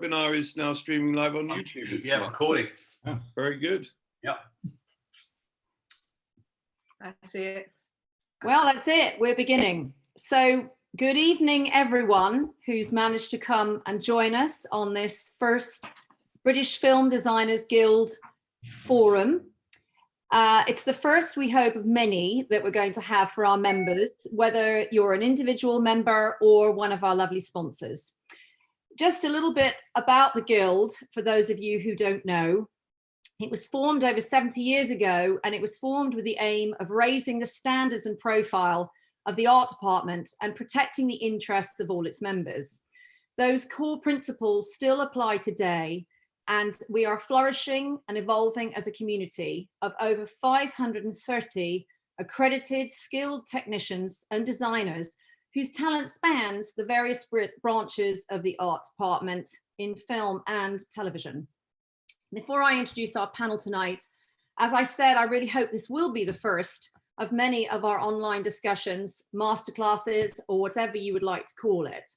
webinar is now streaming live on YouTube. Yeah, recording. Oh, very good. Yeah. That's it. Well, that's it. We're beginning. So good evening, everyone who's managed to come and join us on this first British Film Designers Guild Forum. It's the first, we hope, of many that we're going to have for our members, whether you're an individual member or one of our lovely sponsors. Just a little bit about the Guild, for those of you who don't know. It was formed over 70 years ago, and it was formed with the aim of raising the standards and profile of the art department and protecting the interests of all its members. Those core principles still apply today, and we are flourishing and evolving as a community of over 530 accredited, skilled technicians and designers whose talent spans the various branches of the art department in film and television. Before I introduce our panel tonight, as I said, I really hope this will be the first of many of our online discussions, masterclasses, or whatever you would like to call it.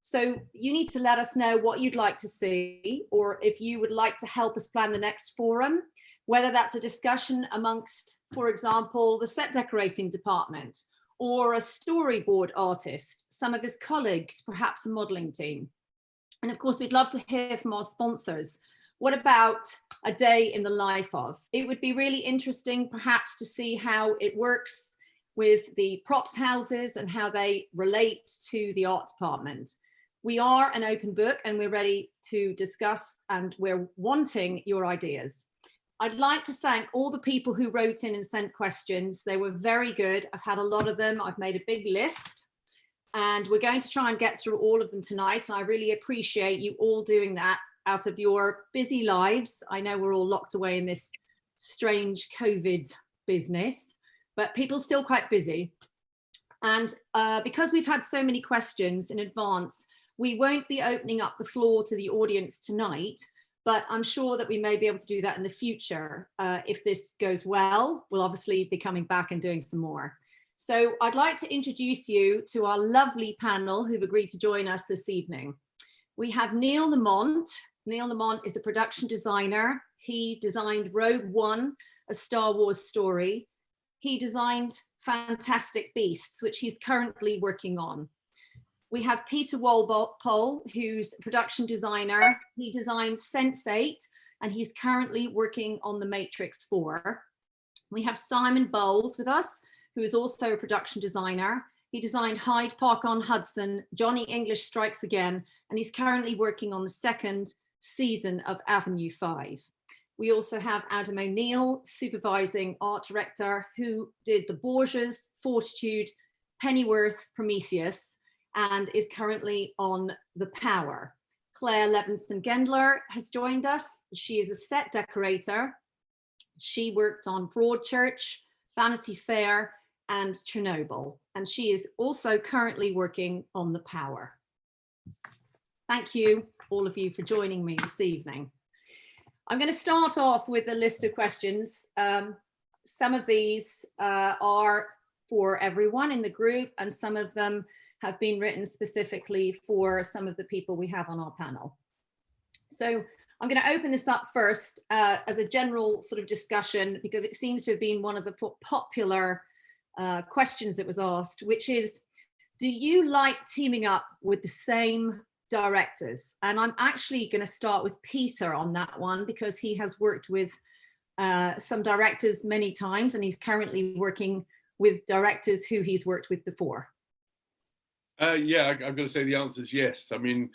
So you need to let us know what you'd like to see, or if you would like to help us plan the next forum, whether that's a discussion amongst, for example, the set decorating department, or a storyboard artist, some of his colleagues, perhaps a modeling team. And of course, we'd love to hear from our sponsors. What about a day in the life of? It would be really interesting perhaps to see how it works with the props houses and how they relate to the art department. We are an open book and we're ready to discuss, and we're wanting your ideas. I'd like to thank all the people who wrote in and sent questions. They were very good. I've had a lot of them. I've made a big list and we're going to try and get through all of them tonight. And I really appreciate you all doing that out of your busy lives. I know we're all locked away in this strange COVID business, but people are still quite busy. And because we've had so many questions in advance, we won't be opening up the floor to the audience tonight, but I'm sure that we may be able to do that in the future. If this goes well, we'll obviously be coming back and doing some more. So I'd like to introduce you to our lovely panel who've agreed to join us this evening. We have Neil Lamont. Neil Lamont is a production designer. He designed Rogue One, a Star Wars story. He designed Fantastic Beasts, which he's currently working on. We have Peter Walpole, who's a production designer. He designed Sense8, and he's currently working on The Matrix 4. We have Simon Bowles with us, who is also a production designer. He designed Hyde Park on Hudson, Johnny English Strikes Again, and he's currently working on the second season of Avenue 5. We also have Adam O'Neill, supervising art director, who did the Borgias, Fortitude, Pennyworth, Prometheus, and is currently on The Power. Claire Levinson-Gendler has joined us. She is a set decorator. She worked on Broadchurch, Vanity Fair, and Chernobyl, and she is also currently working on The Power. Thank you, all of you, for joining me this evening. I'm going to start off with a list of questions. Some of these are for everyone in the group, and some of them have been written specifically for some of the people we have on our panel. So I'm going to open this up first as a general sort of discussion, because it seems to have been one of the popular questions that was asked, which is, do you like teaming up with the same directors? And I'm actually going to start with Peter on that one, because he has worked with some directors many times, and he's currently working with directors who he's worked with before. Yeah, I've got to say the answer is yes. I mean,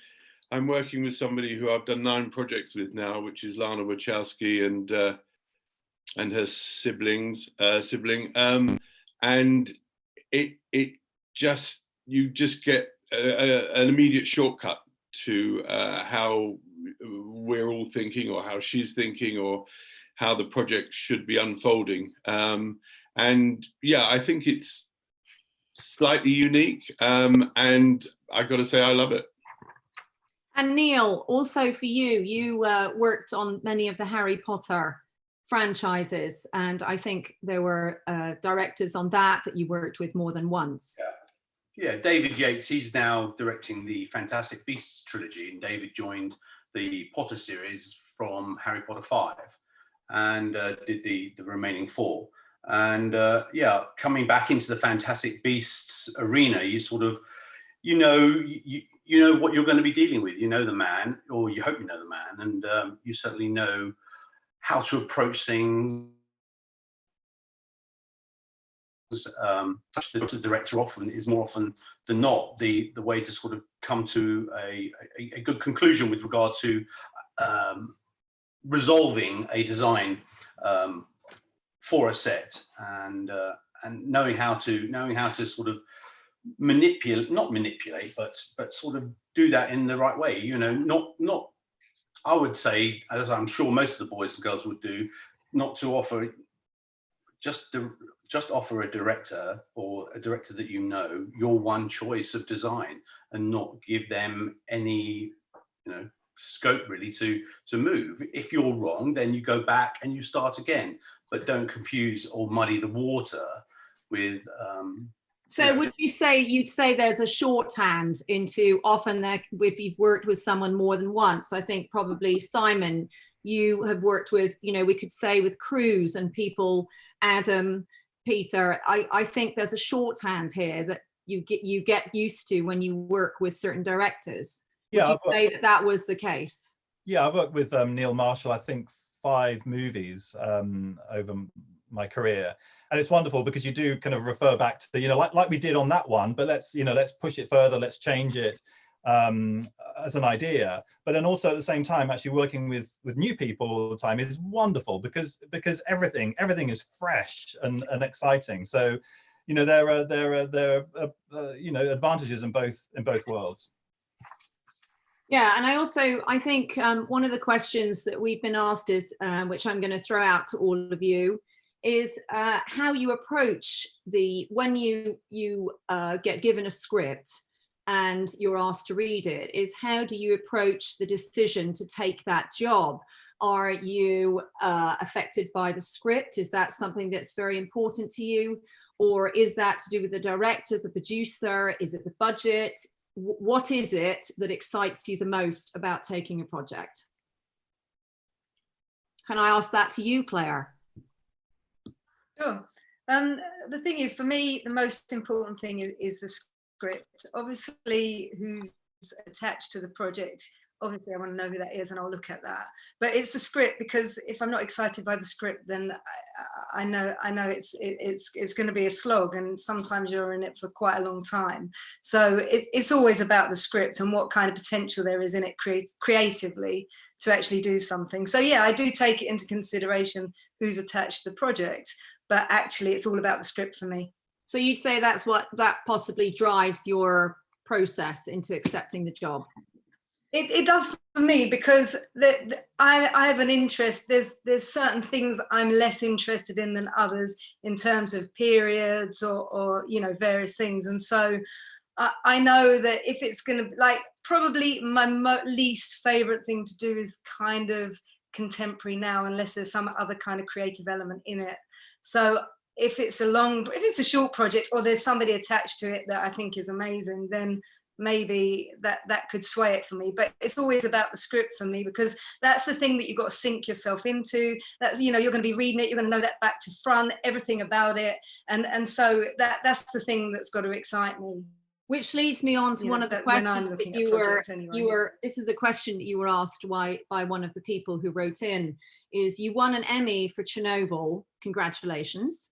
I'm working with somebody who I've done 9 projects with now, which is Lana Wachowski and her sibling, and you just get an immediate shortcut to how we're all thinking, or how she's thinking, or how the project should be unfolding. And yeah, I think it's slightly unique, and I've got to say I love it. And Neil, also for you, you worked on many of the Harry Potter franchises, and I think there were directors on that you worked with more than once. Yeah, David Yates, he's now directing the Fantastic Beasts trilogy, and David joined the Potter series from Harry Potter 5, and did the remaining 4. And yeah, coming back into the Fantastic Beasts arena, you sort of, you know what you're going to be dealing with. You know the man, or you hope you know the man, and you certainly know how to approach things. The director often is more often than not the way to sort of come to a good conclusion with regard to resolving a design for a set, and knowing how to sort of not manipulate, but sort of do that in the right way. You know, not I would say, as I'm sure most of the boys and girls would do, not to offer just offer a director, or a director that you know, your one choice of design, and not give them any, scope really to move. If you're wrong, then you go back and you start again, but don't confuse or muddy the water with so would you say you'd say there's a shorthand into, often that if you've worked with someone more than once, I think probably Simon, you have worked with, we could say with crews and people, Adam, Peter, I think there's a shorthand here that you get used to when you work with certain directors. Would you say that was the case? Yeah, I've worked with Neil Marshall, I think 5 movies over my career, and it's wonderful because you do kind of refer back to like we did on that one, but let's push it further, let's change it as an idea. But then also at the same time, actually working with new people all the time is wonderful because everything is fresh and exciting. So there are advantages in both worlds. Yeah, and I think one of the questions that we've been asked is, which I'm going to throw out to all of you, is how you approach when you get given a script and you're asked to read it, is how do you approach the decision to take that job? Are you affected by the script? Is that something that's very important to you? Or is that to do with the director, the producer? Is it the budget? What is it that excites you the most about taking a project? Can I ask that to you, Claire? Sure. The thing is, for me, the most important thing is the script. Obviously, who's attached to the project, obviously I want to know who that is and I'll look at that. But it's the script, because if I'm not excited by the script, then I know it's going to be a slog, and sometimes you're in it for quite a long time. So it's always about the script and what kind of potential there is in it creatively to actually do something. So yeah, I do take it into consideration who's attached to the project, but actually it's all about the script for me. So you'd say that possibly drives your process into accepting the job? It does for me, because I have an interest. There's certain things I'm less interested in than others in terms of periods or various things. And so I know that if it's going to, like, probably my least favorite thing to do is kind of contemporary now, unless there's some other kind of creative element in it. So if it's a short project, or there's somebody attached to it that I think is amazing, then maybe that could sway it for me. But it's always about the script for me, because that's the thing that you've got to sink yourself into. That's, you're going to be reading it, you're going to know that back to front, everything about it, and so that's the thing that's got to excite me. Which leads me on to one of the questions that you were. This is a question that you were asked by one of the people who wrote in. Is you won an Emmy for Chernobyl? Congratulations.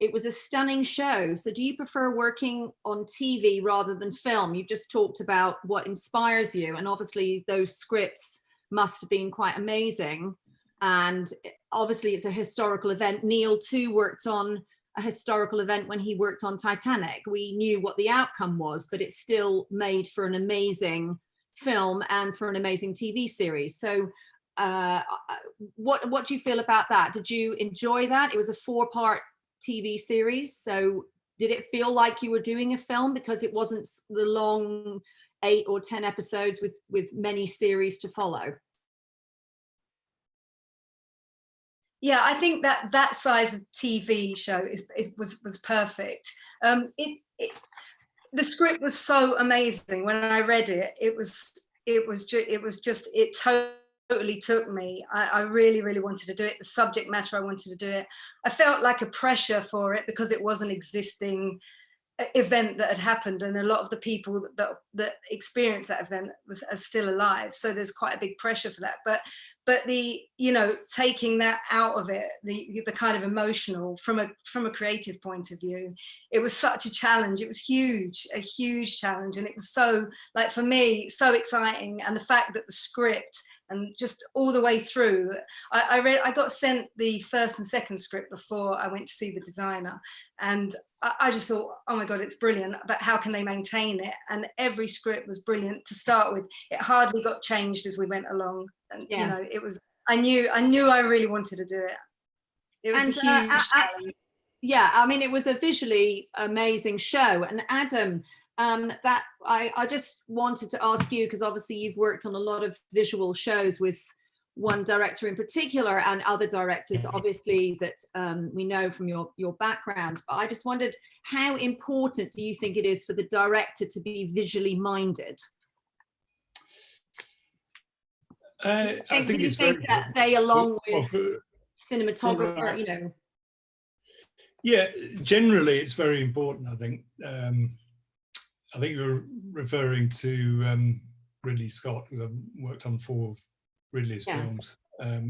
It was a stunning show. So do you prefer working on TV rather than film? You've just talked about what inspires you, and obviously those scripts must have been quite amazing. And obviously it's a historical event. Neil too worked on a historical event when he worked on Titanic. We knew what the outcome was, but it still made for an amazing film and for an amazing TV series. So what do you feel about that? Did you enjoy that? It was a 4-part TV series. So did it feel like you were doing a film, because it wasn't the long 8 or 10 episodes with many series to follow? Yeah, I think that size of TV show was perfect. The script was so amazing. When I read it, it was it totally took me. I really, really wanted to do it. The subject matter, I wanted to do it. I felt like a pressure for it because it was an existing event that had happened, and a lot of the people that experienced that event are still alive. So there's quite a big pressure for that. But the, you know, taking that out of it, the kind of emotional from a creative point of view, it was such a challenge. It was a huge challenge, and it was so, like, for me, so exciting. And the fact that the script, and just all the way through, I got sent the first and second script before I went to see the designer, and I just thought, oh my God, it's brilliant, but how can they maintain it? And every script was brilliant to start with. It hardly got changed as we went along. And Yes. you know, it was, I knew I really wanted to do it. It was a huge challenge. Yeah, I mean, it was a visually amazing show. And Adam, that I just wanted to ask you, because obviously you've worked on a lot of visual shows with one director in particular and other directors, obviously, that we know from your background. But I just wondered, how important do you think it is for the director to be visually minded? I think it's very that they, along with well, cinematographer, you know. Yeah, generally it's very important. I think you're referring to Ridley Scott, because I've worked on 4 of Ridley's films. I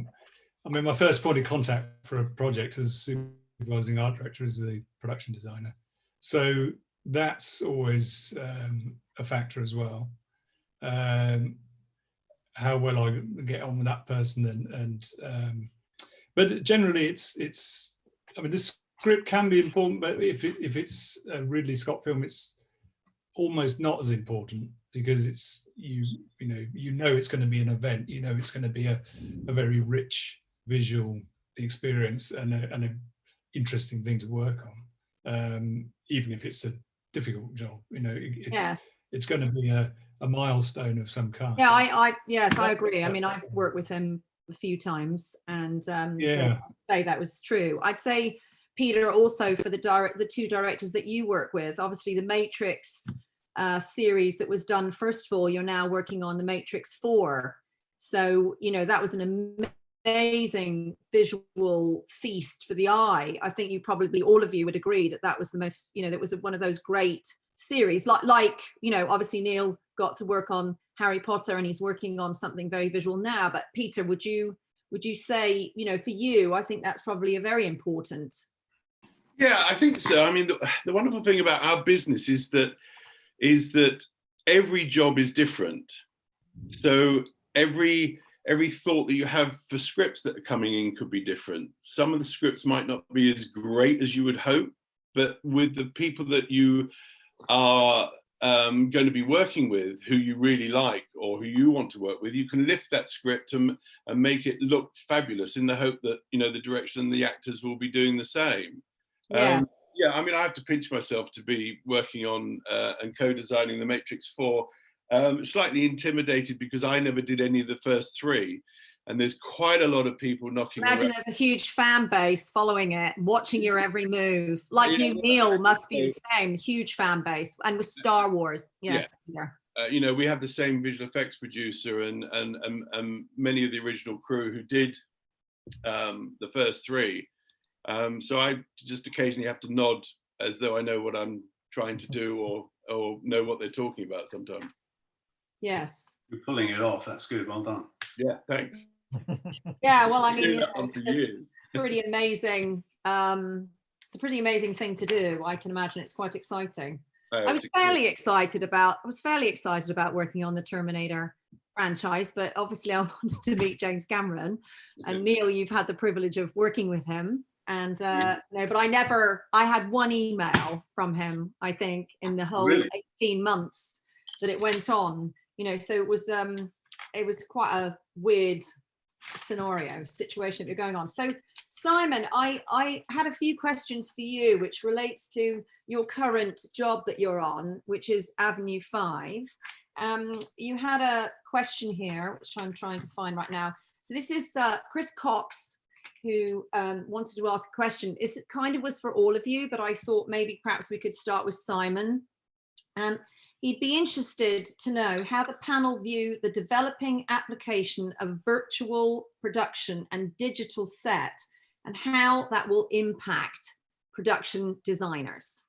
mean, my first point of contact for a project as supervising art director is the production designer, so that's always a factor as well. How well I get on with that person, but generally it's. I mean, this script can be important, but if it's a Ridley Scott film, it's almost not as important, because it's you know it's going to be an event. You know it's going to be a very rich visual experience and an interesting thing to work on, even if it's a difficult job. You know, it's going to be a milestone of some kind. Yeah, I agree. I mean, I've worked with him a few times, and so I'd say that was true. I'd say, Peter, also for the 2 directors that you work with, obviously the Matrix series that was done, first of all, you're now working on the Matrix 4. So, you know, that was an amazing visual feast for the eye. I think all of you would agree that was the most, you know, that was one of those great series. Like, you know, obviously Neil got to work on Harry Potter, and he's working on something very visual now. But Peter, would you say, you know, for you, I think that's probably a very important. Yeah, I think so. I mean, the wonderful thing about our business is that every job is different. So every thought that you have for scripts that are coming in could be different. Some of the scripts might not be as great as you would hope, but with the people that you are going to be working with, who you really like or who you want to work with, you can lift that script and make it look fabulous, in the hope that, you know, the direction and the actors will be doing the same. Yeah, I mean, I have to pinch myself to be working on and co-designing the Matrix 4. Slightly intimidated because I never did any of the first 3, and there's quite a lot of people knocking Imagine around. there's a huge fan base following it, watching your every move. Like you, Neil, must be the same, huge fan base, and with Star Wars. Yes. Yeah. You know, we have the same visual effects producer and many of the original crew who did the first 3. So I just occasionally have to nod as though I know what I'm trying to do or know what they're talking about sometimes. Yes. You're pulling it off. That's good. Well done. Yeah, thanks. Yeah, well, I mean, for years. Pretty amazing. It's a pretty amazing thing to do. I can imagine it's quite exciting. I was fairly excited about working on the Terminator franchise, but obviously I wanted to meet James Cameron. And Neil, you've had the privilege of working with him. And no, but I had one email from him, I think, in the whole 18 months that it went on, you know, so it was quite a weird situation that we're going on. So Simon, I had a few questions for you, which relates to your current job that you're on, which is Avenue 5. You had a question here, which I'm trying to find right now. So this is Chris Cox, who wanted to ask a question. It kind of was for all of you, but I thought maybe perhaps we could start with Simon. He'd be interested to know how the panel view the developing application of virtual production and digital set, and how that will impact production designers.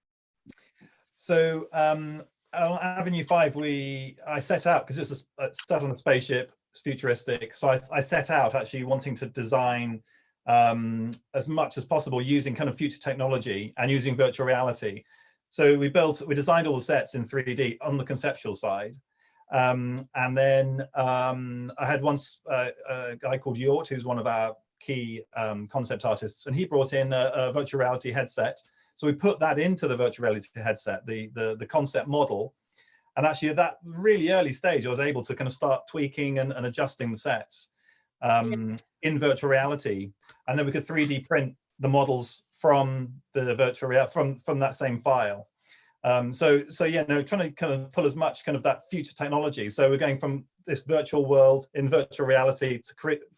So on Avenue 5, I set out, because it's set on a spaceship, it's futuristic. So I set out actually wanting to design as much as possible using kind of future technology and using virtual reality. So we designed all the sets in 3D on the conceptual side. And then I had once a guy called Yort, who's one of our key concept artists, and he brought in a virtual reality headset. So we put that into the virtual reality headset, the concept model. And actually at that really early stage, I was able to kind of start tweaking and adjusting the sets in virtual reality. And then we could 3D print the models from the virtual reality, from that same file. So yeah, no, trying to kind of pull as much kind of that future technology. So we're going from this virtual world in virtual reality to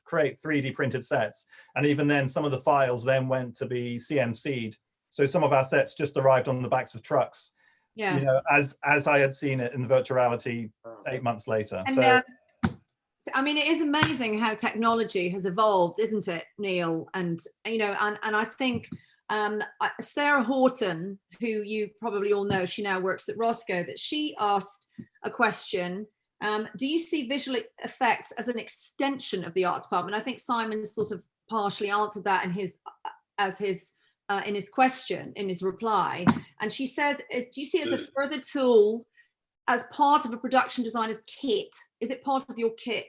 create 3D printed sets. And even then, some of the files then went to be CNC'd. So some of our sets just arrived on the backs of trucks, Yes. you know, as I had seen it in the virtual reality 8 months later. And, So I mean, it is amazing how technology has evolved, isn't it, Neil? And, you know, and I think Sarah Horton, who you probably all know, she now works at Roscoe, that she asked a question. Do you see visual effects as an extension of the art department? I think Simon sort of partially answered that in his question, in his reply. And she says, do you see it as a further tool as part of a production designer's kit? Is it part of your kit?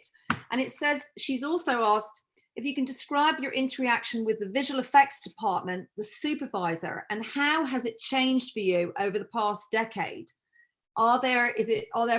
And it says, she's also asked if you can describe your interaction with the visual effects department, the supervisor, and how has it changed for you over the past decade? Are there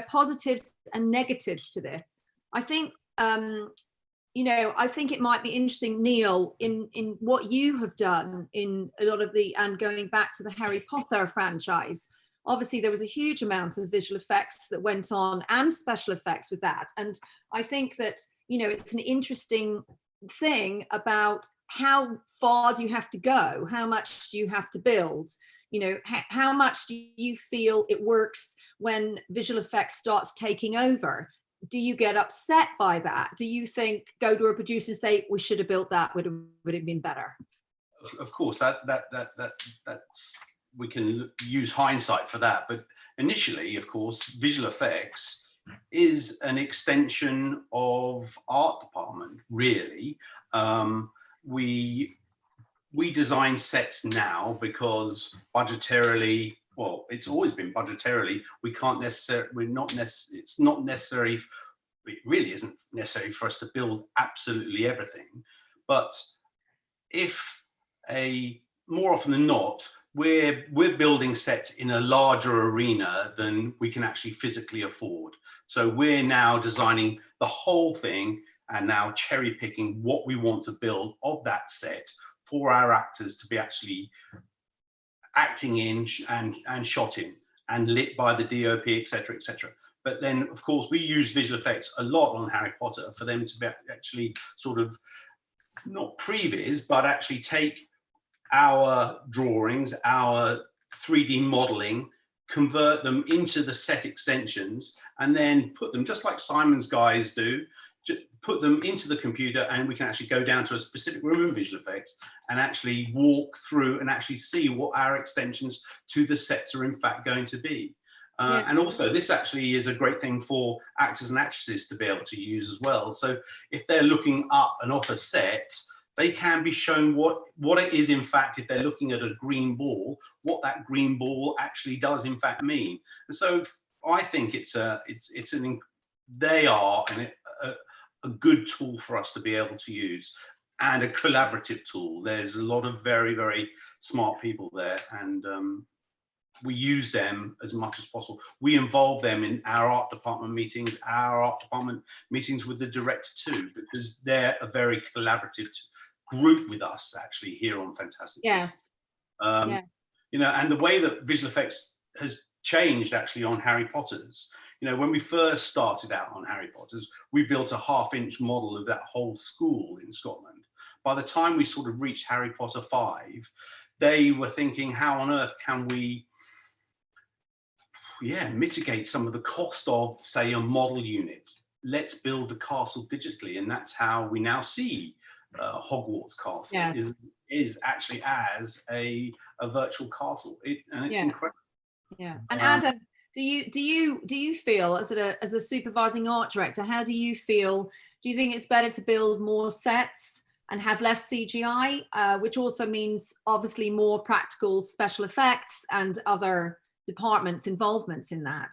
positives and negatives to this? I think, you know, I think it might be interesting, Neil, in what you have done in a lot of and going back to the Harry Potter franchise. Obviously, there was a huge amount of visual effects that went on and special effects with that. And I think that, you know, it's an interesting thing about how far do you have to go? How much do you have to build? You know, how much do you feel it works when visual effects starts taking over? Do you get upset by that? Do you think, go to a producer and say, we should have built that, would it have been better? Of course, that's, we can use hindsight for that. But initially, of course, visual effects is an extension of art department, really. We design sets now because budgetarily, well, it's always been budgetarily, it's not necessary, it really isn't necessary for us to build absolutely everything. But more often than not, we're building sets in a larger arena than we can actually physically afford. So we're now designing the whole thing and now cherry picking what we want to build of that set for our actors to be actually acting in and shot in and lit by the DOP, etc., etc. But then, of course, we use visual effects a lot on Harry Potter for them to be actually sort of not previs, but actually take our drawings, our 3D modeling, convert them into the set extensions, and then put them, just like Simon's guys do, put them into the computer, and we can actually go down to a specific room in visual effects and actually walk through and actually see what our extensions to the sets are in fact going to be. Yeah. And also, this actually is a great thing for actors and actresses to be able to use as well. So if they're looking up and off a set, they can be shown what it is, in fact, if they're looking at a green ball, what that green ball actually does in fact mean. And so I think they are a good tool for us to be able to use, and a collaborative tool. There's a lot of very, very smart people there, and we use them as much as possible. We involve them in our art department meetings, with the director too, because they're a very collaborative group with us actually here on Fantastic Beasts. Yeah. You know, and the way that visual effects has changed actually on Harry Potter's. You know, when we first started out on Harry Potter's, we built a 1/2-inch model of that whole school in Scotland. By the time we sort of reached Harry Potter 5, they were thinking, how on earth can we yeah, mitigate some of the cost of, say, a model unit. Let's build the castle digitally, and that's how we now see Hogwarts Castle. Yeah. Is actually as a virtual castle, and it's incredible. Yeah. And Adam, do you feel as a supervising art director, how do you feel? Do you think it's better to build more sets and have less CGI, which also means obviously more practical special effects and other departments' involvements in that?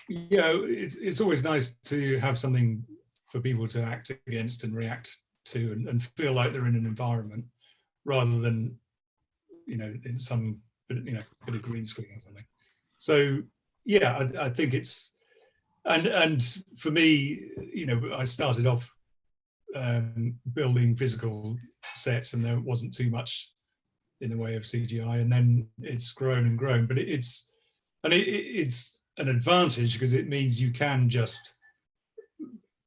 Yeah, it's always nice to have something for people to act against and react to, and feel like they're in an environment rather than, in some, bit of green screen or something. So yeah, I think it's, and for me, I started off building physical sets, and there wasn't too much in the way of CGI, and then it's grown and grown. But it's an advantage because it means you can just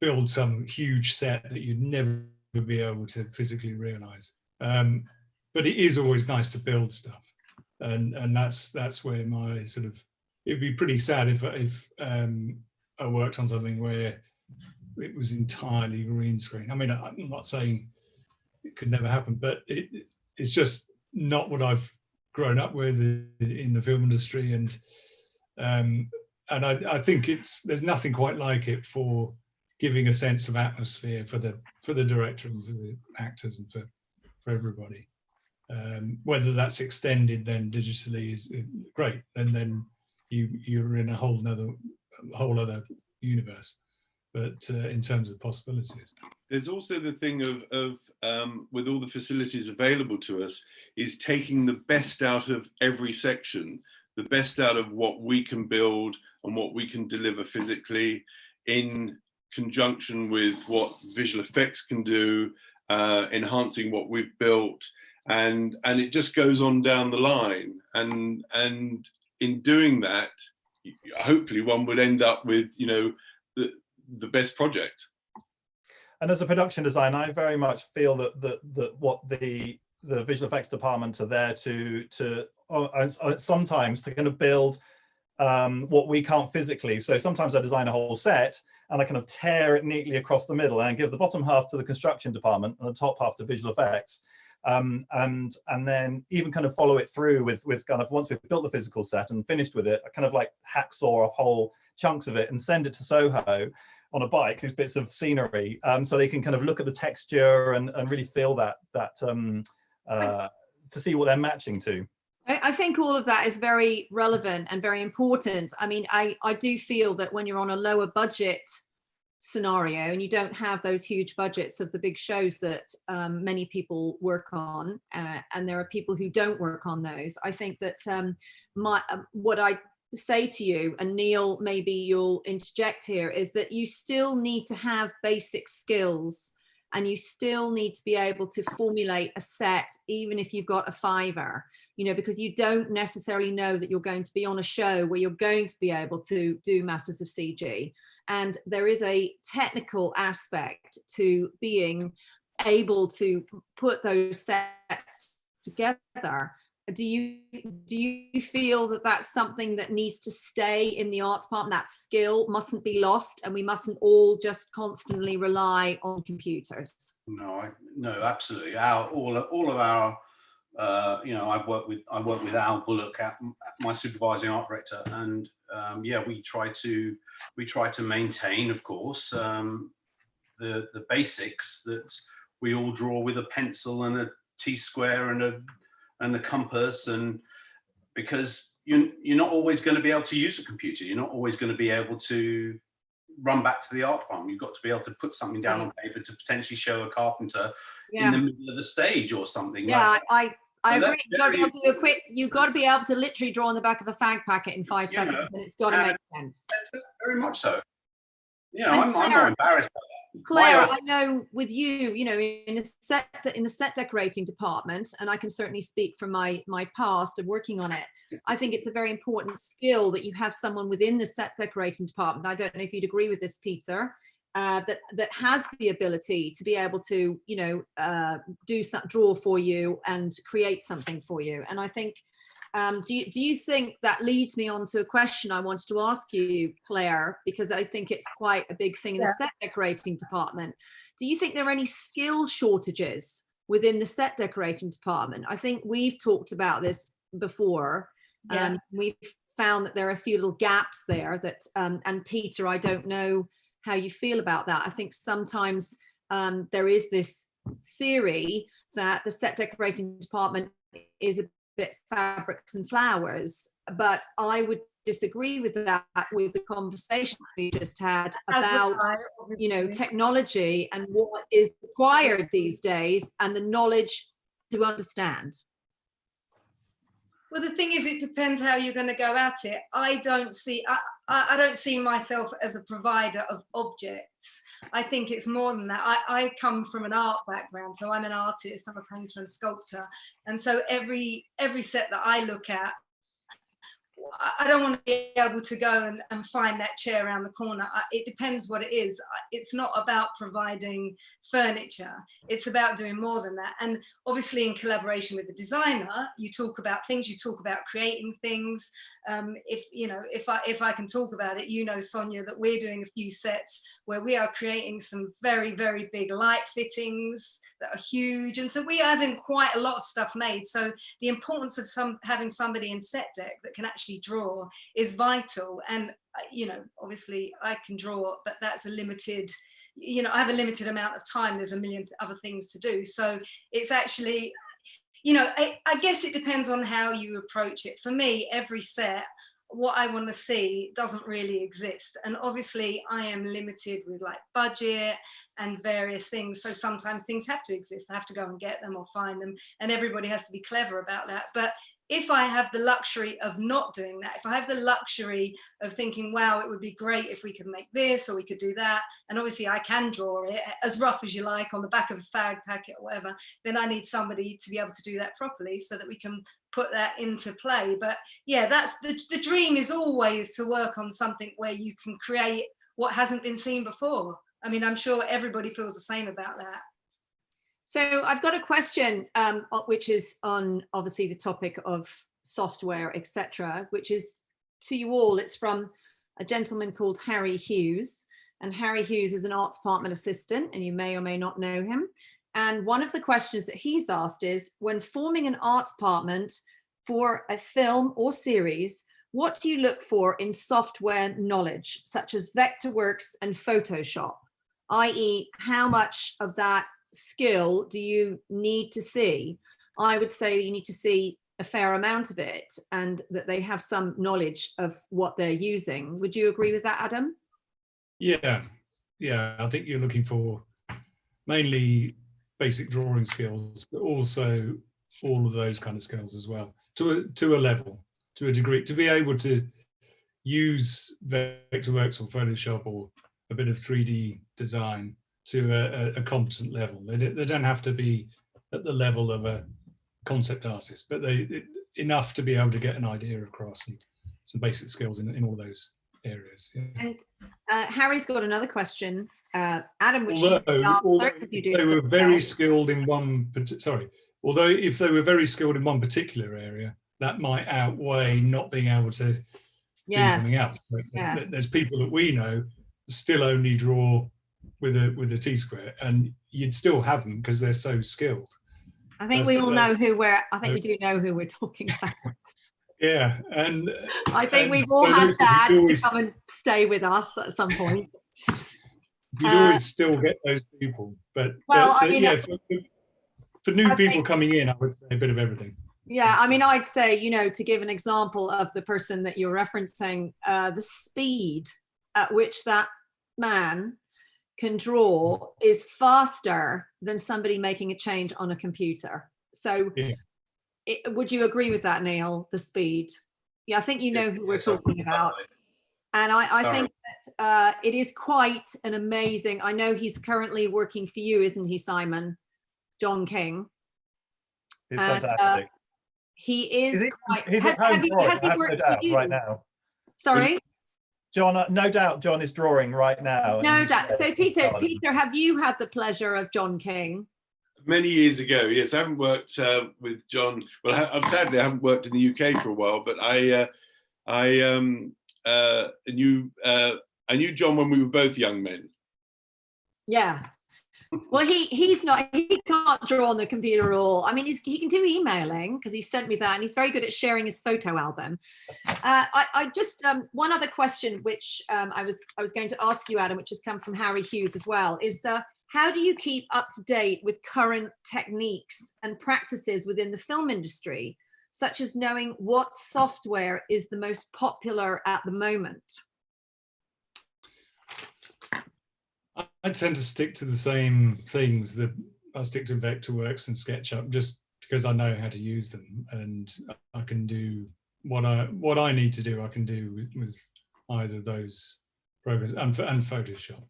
build some huge set that you'd never be able to physically realize. But it is always nice to build stuff, and that's where my sort of, it'd be pretty sad if I worked on something where it was entirely green screen. I mean, I'm not saying it could never happen, but it's just not what I've grown up with in the film industry, and I think there's nothing quite like it for giving a sense of atmosphere for the director and for the actors and for everybody. Whether that's extended then digitally is great, and then you're in a whole other universe. But in terms of possibilities, there's also the thing of with all the facilities available to us, is taking the best out of every section, the best out of what we can build and what we can deliver physically, in conjunction with what visual effects can do, enhancing what we've built, and it just goes on down the line. And in doing that, hopefully one would end up with the best project. And as a production designer, I very much feel that what the visual effects department are there to sometimes to kind of build what we can't physically. So sometimes I design a whole set and I kind of tear it neatly across the middle and give the bottom half to the construction department and the top half to visual effects. And then even kind of follow it through with kind of, once we've built the physical set and finished with it, I kind of like hacksaw off whole chunks of it and send it to Soho on a bike, these bits of scenery, so they can kind of look at the texture and really feel that to see what they're matching to. I think all of that is very relevant and very important. I mean, I do feel that when you're on a lower budget scenario and you don't have those huge budgets of the big shows that many people work on, and there are people who don't work on those, I think that what I say to you, and Neil, maybe you'll interject here, is that you still need to have basic skills, and you still need to be able to formulate a set, even if you've got a fiver, because you don't necessarily know that you're going to be on a show where you're going to be able to do masses of CG. And there is a technical aspect to being able to put those sets together. Do you feel that that's something that needs to stay in the art department? That skill mustn't be lost, and we mustn't all just constantly rely on computers. No, absolutely. All of our, I work with Al Bullock, my supervising art director, and we try to maintain, of course, the basics that we all draw with a pencil and a T-square and a compass, and because you're not always going to be able to use a computer, you're not always going to be able to run back to the art department. You've got to be able to put something down on paper to potentially show a carpenter in the middle of the stage or something. Yeah, like I agree. You've got to be able to do a quick. You've got to be able to literally draw on the back of a fag packet in 5 seconds, and it's got to make sense. Very much so. I'm not embarrassed by that. Claire, I know with you, in the set decorating department, and I can certainly speak from my past of working on it, I think it's a very important skill that you have someone within the set decorating department. I don't know if you'd agree with this, Peter, that has the ability to be able to, draw for you and create something for you. And I think do you think that leads me on to a question I wanted to ask you, Claire, because I think it's quite a big thing in the set decorating department. Do you think there are any skill shortages within the set decorating department? I think we've talked about this before. We've found that there are a few little gaps there that, and Peter, I don't know how you feel about that. I think sometimes there is this theory that the set decorating department is a bit fabrics and flowers, but I would disagree with that, with the conversation we just had about, you know, technology and what is required these days and the knowledge to understand. Well, the thing is, it depends how you're going to go at it. I don't see myself as a provider of objects. I think it's more than that. I come from an art background, so I'm an artist, I'm a painter and sculptor. And so every set that I look at, I don't want to be able to go and find that chair around the corner. It depends what it is. It's not about providing furniture. It's about doing more than that. And obviously in collaboration with the designer, you talk about things, you talk about creating things. If I can talk about it, you know, Sonja, that we're doing a few sets where we are creating some very, very big light fittings that are huge. And so we are having quite a lot of stuff made. So the importance of having somebody in set deck that can actually draw is vital. And, you know, obviously I can draw, but that's a limited, you know, I have a limited amount of time. There's a million other things to do. So it's actually, you know, I guess it depends on how you approach it. For me, every set, what I want to see doesn't really exist. And obviously I am limited with like budget and various things. So sometimes things have to exist. I have to go and get them or find them. And everybody has to be clever about that. But if I have the luxury of not doing that, if I have the luxury of thinking, wow, it would be great if we could make this or we could do that, and obviously I can draw it as rough as you like on the back of a fag packet or whatever, then I need somebody to be able to do that properly so that we can put that into play. But yeah, that's the dream, is always to work on something where you can create what hasn't been seen before. I mean, I'm sure everybody feels the same about that. So I've got a question, which is on obviously the topic of software, etc., which is to you all. It's from a gentleman called Harry Hughes, and Harry Hughes is an art department assistant, and you may or may not know him. And one of the questions that he's asked is, when forming an art department for a film or series, what do you look for in software knowledge, such as Vectorworks and Photoshop, i.e. how much of that skill do you need to see? I would say you need to see a fair amount of it, and that they have some knowledge of what they're using. Would you agree with that, Adam? Yeah, I think you're looking for mainly basic drawing skills, but also all of those kind of skills as well, to a level, to a degree, to be able to use Vectorworks or Photoshop or a bit of 3D design to a competent level. They don't have to be at the level of a concept artist, but enough to be able to get an idea across and some basic skills in all those areas. Yeah. And Harry's got another question, Adam, which although they were very skilled in one. Although if they were very skilled in one particular area, that might outweigh not being able to do something else. But there's people that we know still only draw with a T-square, and you'd still have them because they're so skilled. I think we all know who we're. I think we do know who we're talking about. Yeah, and I think we've all had Dad to come and stay with us at some point. You'd always still get those people, but for new people coming in, I would say a bit of everything. Yeah, I mean, I'd say, you know, to give an example of the person that you're referencing, the speed at which that man can draw is faster than somebody making a change on a computer. So would you agree with that, Neil, the speed? Yeah, I think you know who we're talking about. And I think that it is quite an amazing, I know he's currently working for you, isn't he, Simon? John King. He's fantastic. He is quite... He's at home drawing right now. Sorry? John, no doubt John is drawing right now. No doubt. So Peter, have you had the pleasure of John King? Many years ago, yes. I haven't worked with John. Well, sadly, I haven't worked in the UK for a while, but I knew John when we were both young men. Yeah. Well, he can't draw on the computer at all. I mean, he can do emailing because he sent me that, and he's very good at sharing his photo album. I just one other question, which I was going to ask you, Adam, which has come from Harry Hughes as well, is how do you keep up to date with current techniques and practices within the film industry, such as knowing what software is the most popular at the moment? I tend to stick to the same things. That I stick to Vectorworks and SketchUp just because I know how to use them, and I can do what I need to do. I can do with either of those programs and Photoshop.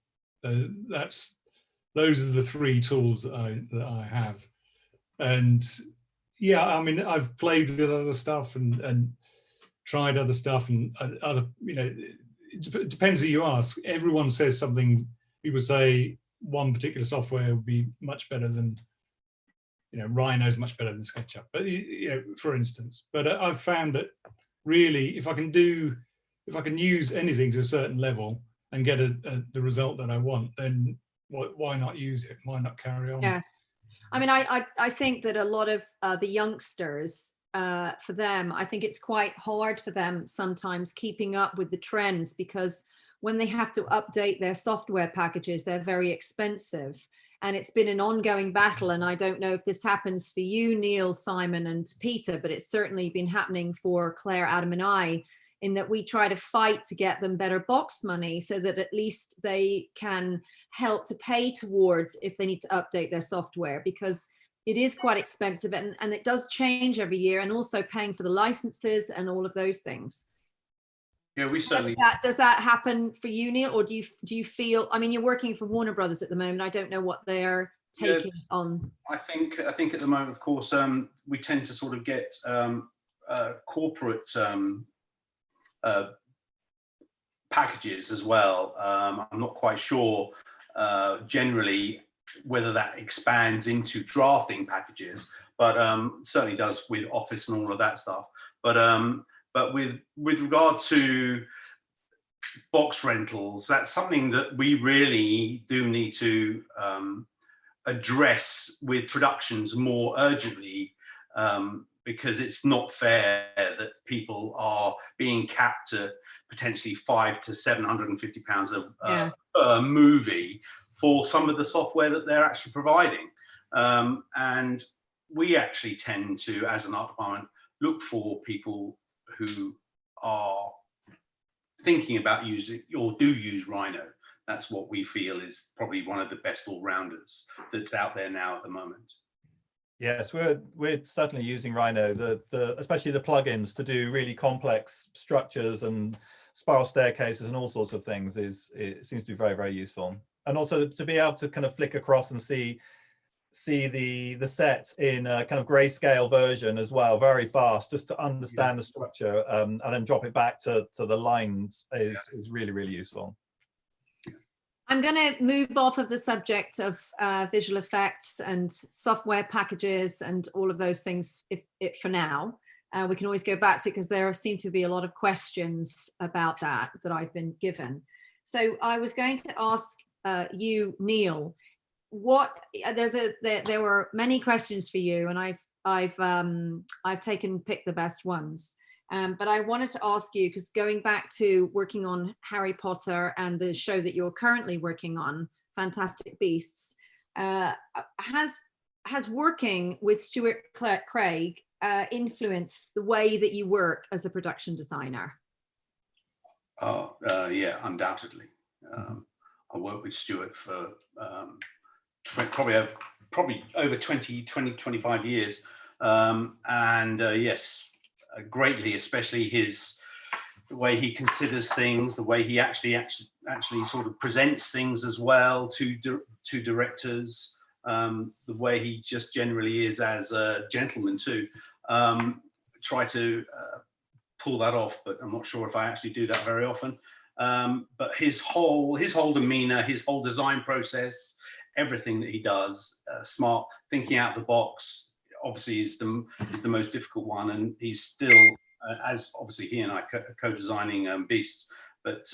Those are the three tools that I have. And yeah, I mean, I've played with other stuff and tried other stuff and other. You know, it depends who you ask. Everyone says something. People say one particular software would be much better than, you know, Rhino's much better than SketchUp, but you know, for instance. But I've found that really, if I can use anything to a certain level and get the result that I want, then why not use it? Why not carry on? Yes, I mean, I think that a lot of the youngsters, for them, I think it's quite hard for them sometimes keeping up with the trends, because when they have to update their software packages, they're very expensive. And it's been an ongoing battle. And I don't know if this happens for you, Neil, Simon, and Peter, but it's certainly been happening for Claire, Adam, and I, in that we try to fight to get them better box money so that at least they can help to pay towards if they need to update their software, because it is quite expensive and it does change every year, and also paying for the licenses and all of those things. Yeah, we certainly. Does that happen for you, Neil, or do you feel? I mean, you're working for Warner Brothers at the moment. I don't know what they're taking on. I think at the moment, of course, we tend to sort of get corporate packages as well. I'm not quite sure generally whether that expands into drafting packages, but certainly does with Office and all of that stuff. But with regard to box rentals, that's something that we really do need to address with productions more urgently, because it's not fair that people are being capped at potentially £500 to £750 per movie for some of the software that they're actually providing. And we actually tend to, as an art department, look for people who are thinking about using or do use Rhino. That's what we feel is probably one of the best all-rounders that's out there now at the moment. Yes, we're certainly using Rhino, especially the plugins to do really complex structures and spiral staircases and all sorts of things. It seems to be very, very useful. And also to be able to kind of flick across and see the set in a kind of grayscale version as well, very fast, just to understand the structure, and then drop it back to the lines is really, really useful. I'm going to move off of the subject of visual effects and software packages and all of those things for now. We can always go back to it because there seem to be a lot of questions about that I've been given. So I was going to ask you, Neil, there were many questions for you, and I've picked the best ones. But I wanted to ask you, because going back to working on Harry Potter and the show that you're currently working on, Fantastic Beasts, has working with Stuart Craig influenced the way that you work as a production designer? Yeah, undoubtedly. I worked with Stuart for probably over 25 years, and yes, greatly, especially the way he considers things, the way he actually sort of presents things as well to directors, the way he just generally is as a gentleman too. Try to pull that off, but I'm not sure if I actually do that very often. But his whole demeanor, his whole design process, everything that he does. Smart, thinking out of the box, obviously is the most difficult one, and he's still, as obviously he and I co-designing Beasts, but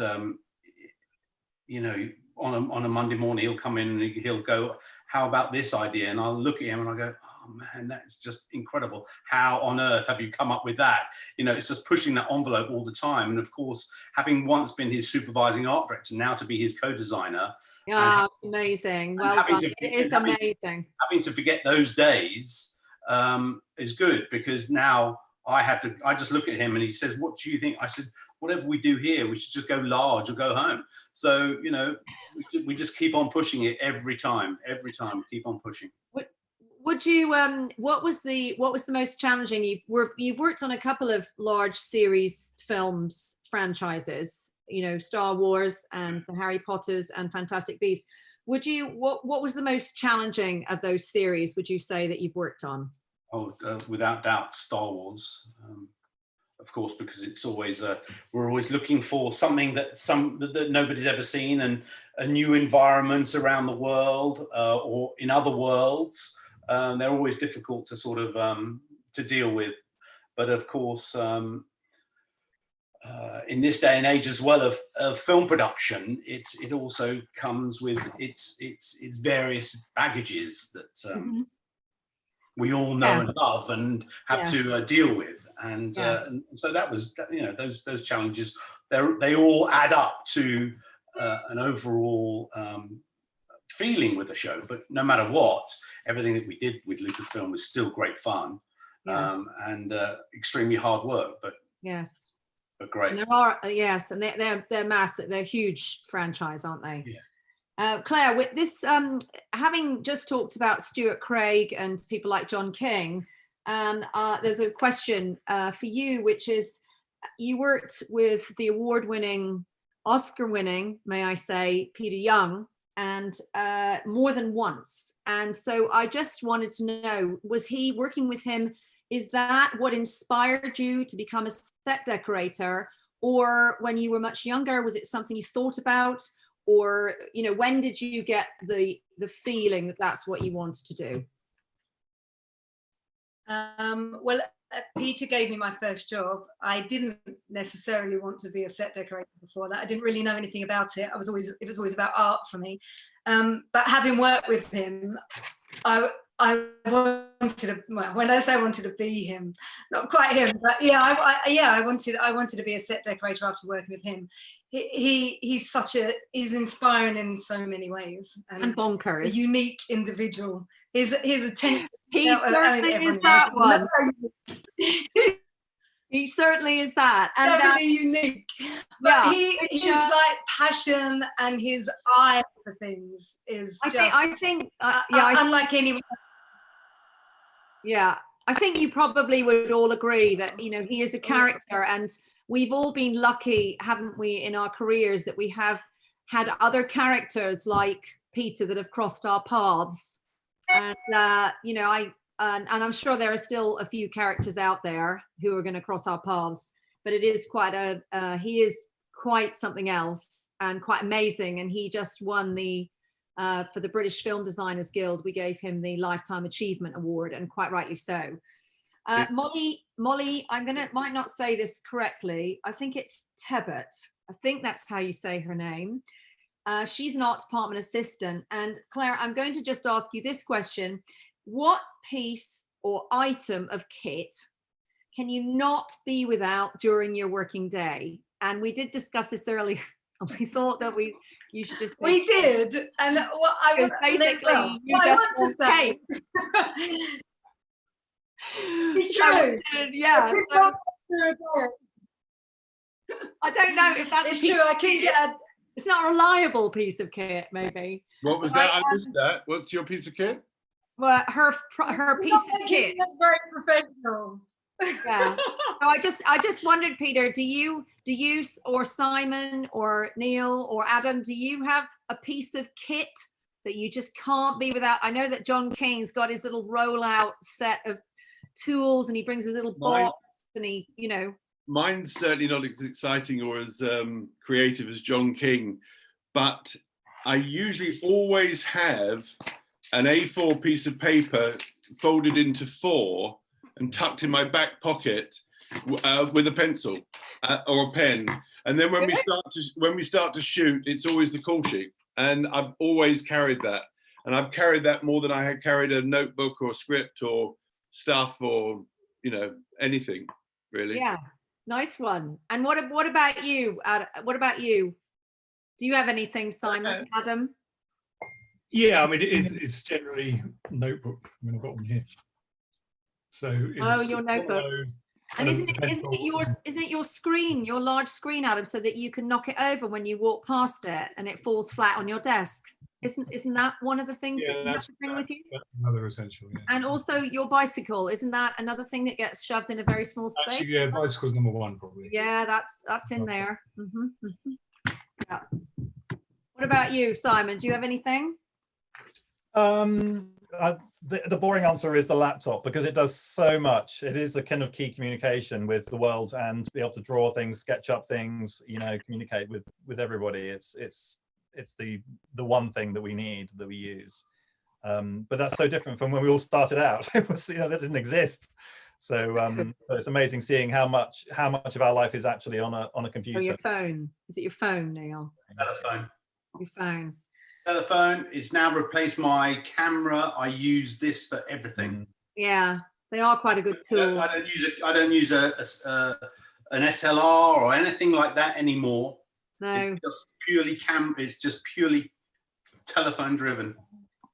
you know, on a Monday morning he'll come in and he'll go, how about this idea? And I'll look at him and I'll go, oh man, that's just incredible. How on earth have you come up with that? You know, it's just pushing that envelope all the time. And of course, having once been his supervising art director, now to be his co-designer. Yeah, amazing. Well done. It is amazing. Having to forget those days is good, because now I just look at him and he says, what do you think? I said, whatever we do here, we should just go large or go home. So, you know, we just keep on pushing it every time we keep on pushing. Would you, what was the most challenging? You've worked on a couple of large series films franchises, you know, Star Wars and the Harry Potters and Fantastic Beasts. What was the most challenging of those series, would you say, that you've worked on? Oh, without doubt, Star Wars. Of course, because it's always we're always looking for something that nobody's ever seen, and a new environment around the world or in other worlds. They're always difficult to sort of to deal with. But of course, in this day and age as well of film production, it also comes with its various baggages that we all know and love and have to deal with, and so that was, you know, those challenges, they all add up to an overall feeling with the show. But no matter what, everything that we did with Lucasfilm was still great fun, and extremely hard work, but great. And there are and they're massive, they're huge franchise, aren't they? Claire, with this, having just talked about Stuart Craig and people like John King, there's a question for you, which is, you worked with the award-winning, Oscar-winning, may I say, Peter Young, and more than once. And so I just wanted to know, was he working with him? Is that what inspired you to become a set decorator? Or when you were much younger, was it something you thought about? Or, you know, when did you get the feeling that that's what you wanted to do? Well, Peter gave me my first job. I didn't necessarily want to be a set decorator before that. I didn't really know anything about it. It was always about art for me. But having worked with him, I wanted to, well, when I say I wanted to be him, not quite him, but I wanted to be a set decorator after working with him. He's inspiring in so many ways, and bonkers, a unique individual. His attention. He certainly is that one. He certainly is that, and definitely unique. But his like passion and his eye for things is unlike anyone. Yeah, I think you probably would all agree that, you know, he is a character, and we've all been lucky, haven't we, in our careers, that we have had other characters like Peter that have crossed our paths. And, you know, and I'm sure there are still a few characters out there who are going to cross our paths, but it is quite he is quite something else and quite amazing. And he just won for the British Film Designers Guild, we gave him the Lifetime Achievement Award, and quite rightly so. Molly, might not say this correctly. I think it's Tebet. I think that's how you say her name. She's an art department assistant. And Claire, I'm going to just ask you this question. What piece or item of kit can you not be without during your working day? And we did discuss this earlier. We thought that you should just. We did, and what I was basically you just want cake. It's true. Yeah. So, I don't know if that's. It's true. I can get. It's not a reliable piece of kit, maybe. What was that? I missed that. What's your piece of kit? Well, her piece of kit. That's very professional. Yeah. So I just wondered, Peter, do you or Simon or Neil or Adam, do you have a piece of kit that you just can't be without? I know that John King's got his little rollout set of tools, and he brings his little box, and he, you know. Mine's certainly not as exciting or as creative as John King, but I usually always have an A4 piece of paper folded into 4 and tucked in my back pocket with a pencil or a pen. And then when we start to shoot, it's always the call sheet. And I've always carried that. And I've carried that more than I had carried a notebook or script or stuff or, you know, anything really. Yeah, nice one. And what about you? What about you? Do you have anything, Simon? Adam? Yeah, I mean, it's generally notebook. I mean, I've got one here. So it's your notebook. And isn't it your screen, your large screen, Adam, so that you can knock it over when you walk past it and it falls flat on your desk? Isn't that one of the things that you have to bring with you? That's another essential, yeah. And also your bicycle, isn't that another thing that gets shoved in a very small space? Actually, yeah, bicycle's number 1 probably. Yeah, that's in there. Yeah. What about you, Simon? Do you have anything? The boring answer is the laptop, because it does so much. It is a kind of key communication with the world, and be able to draw things, sketch up things, you know, communicate with everybody. It's the one thing that we need, that we use. But that's so different from when we all started out. It was, you know, that didn't exist. So, so it's amazing seeing how much of our life is actually on a computer. Oh, your phone. Is it your phone, Neil? Telephone. Your phone. Telephone. It's now replaced my camera. I use this for everything. Yeah, they are quite a good tool. I don't use an SLR or anything like that anymore. No. It's just purely It's just purely telephone driven.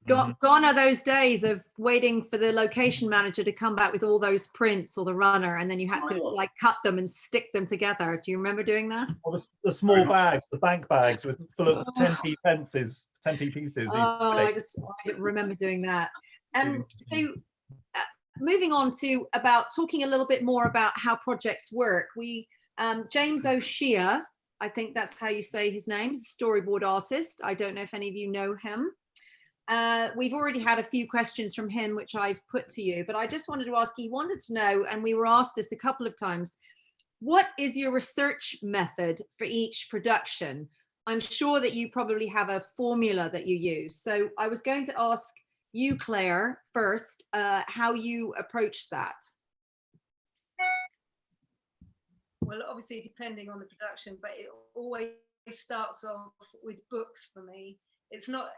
Gone are those days of waiting for the location manager to come back with all those prints or the runner, and then you had to like cut them and stick them together. Do you remember doing that? Or the small bags, the bank bags full of 10p pieces. 10p pieces. Oh, I remember doing that. So moving on to talking a little bit more about how projects work. We James O'Shea, I think that's how you say his name, is a storyboard artist. I don't know if any of you know him. We've already had a few questions from him, which I've put to you, but I just wanted to ask, he wanted to know, and we were asked this a couple of times, what is your research method for each production? I'm sure that you probably have a formula that you use. So I was going to ask you, Claire, first, how you approach that. Well, obviously, depending on the production, but it always starts off with books for me. It's not,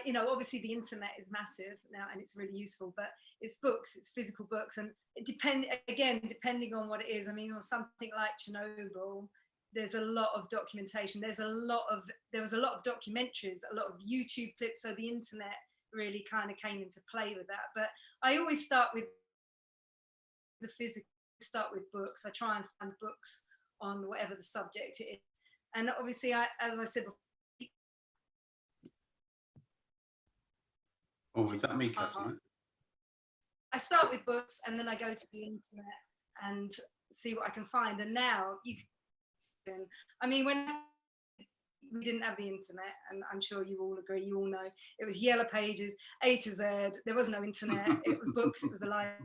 you know, obviously the internet is massive now and it's really useful, but it's books, it's physical books. And it depending on what it is. I mean, or something like Chernobyl, there's a lot of documentation. There was a lot of documentaries, a lot of YouTube clips. So the internet really kind of came into play with that. But I always start with the physical, start with books. I try and find books on whatever the subject is. And obviously, as I said before, oh, is that me, Catherine? I start with books and then I go to the internet and see what I can find. And now you can, I mean, when we didn't have the internet, and I'm sure you all agree, you all know, it was yellow pages, A to Z, there was no internet, it was books, it was the library.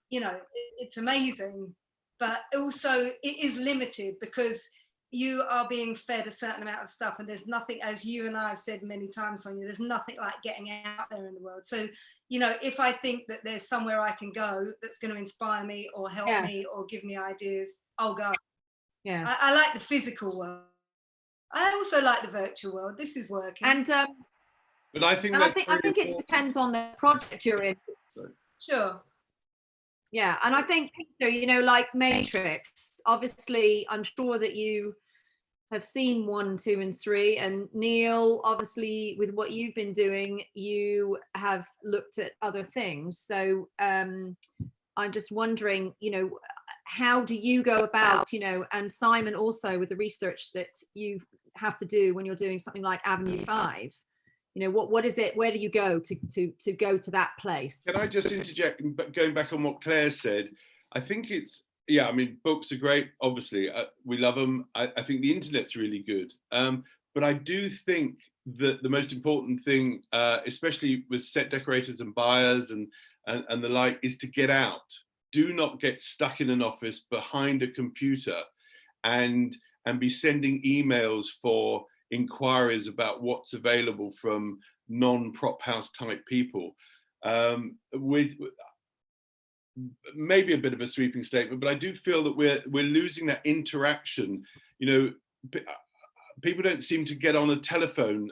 You know, it's amazing, but also it is limited because you are being fed a certain amount of stuff, and there's nothing, as you and I have said many times, Sonja, there's nothing like getting out there in the world. So, you know, if I think that there's somewhere I can go that's going to inspire me or help me or give me ideas, I'll go. Yeah, I like the physical world. I also like the virtual world. This is working. And but I think it depends on the project you're in. Sure. Yeah, and I think, you know, like Matrix, obviously, I'm sure that you have seen 1, 2, and 3, and Neil, obviously, with what you've been doing, you have looked at other things. So I'm just wondering, you know, how do you go about, you know, and Simon also with the research that you have to do when you're doing something like Avenue 5. You know, what is it? Where do you go to go to that place? Can I just interject, going back on what Claire said? I think it's, yeah, I mean, books are great, obviously. We love them. I think the internet's really good. But I do think that the most important thing, especially with set decorators and buyers and the like, is to get out. Do not get stuck in an office behind a computer and be sending emails for inquiries about what's available from non-prop house type people. With maybe a bit of a sweeping statement, but I do feel that we're losing that interaction. You know, people don't seem to get on a telephone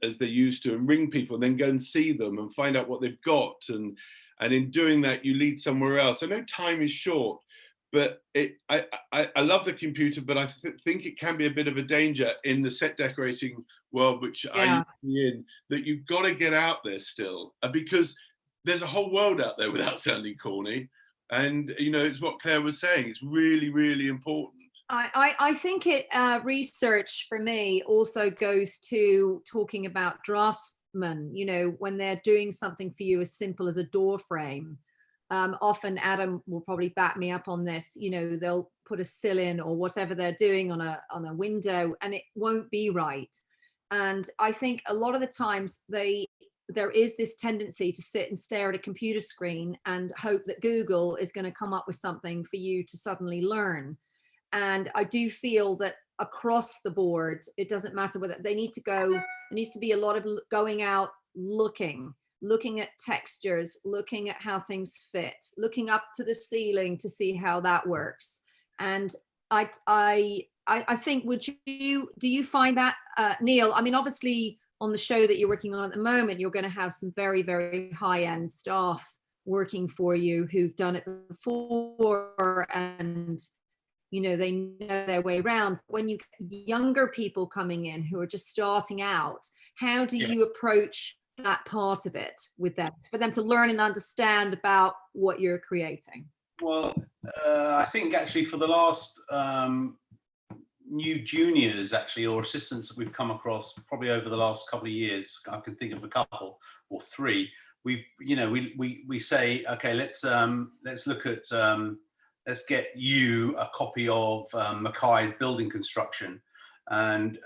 as they used to and ring people and then go and see them and find out what they've got. And in doing that, you lead somewhere else. I know time is short, but I love the computer, but I think it can be a bit of a danger in the set decorating world, which I used to be in, that you've got to get out there still, because there's a whole world out there, without sounding corny. And, you know, it's what Claire was saying. It's really, really important. I think research for me also goes to talking about draftsmen, you know, when they're doing something for you as simple as a door frame. Often Adam will probably back me up on this, you know, they'll put a sill in or whatever they're doing on a window and it won't be right. And I think a lot of the times there is this tendency to sit and stare at a computer screen and hope that Google is going to come up with something for you to suddenly learn. And I do feel that across the board, it doesn't matter whether they need to go, there needs to be a lot of going out, looking at textures, looking at how things fit, looking up to the ceiling to see how that works. And I think, do you find that, Neil, I mean, obviously on the show that you're working on at the moment, you're going to have some very, very high-end staff working for you who've done it before and, you know, they know their way around. When you get younger people coming in who are just starting out, how do you approach that part of it with them, for them to learn and understand about what you're creating? Well, I think actually for the last new juniors actually, or assistants that we've come across probably over the last couple of years, I can think of a couple or three. We've, you know, we say, okay, let's look at let's get you a copy of Mackay's building construction and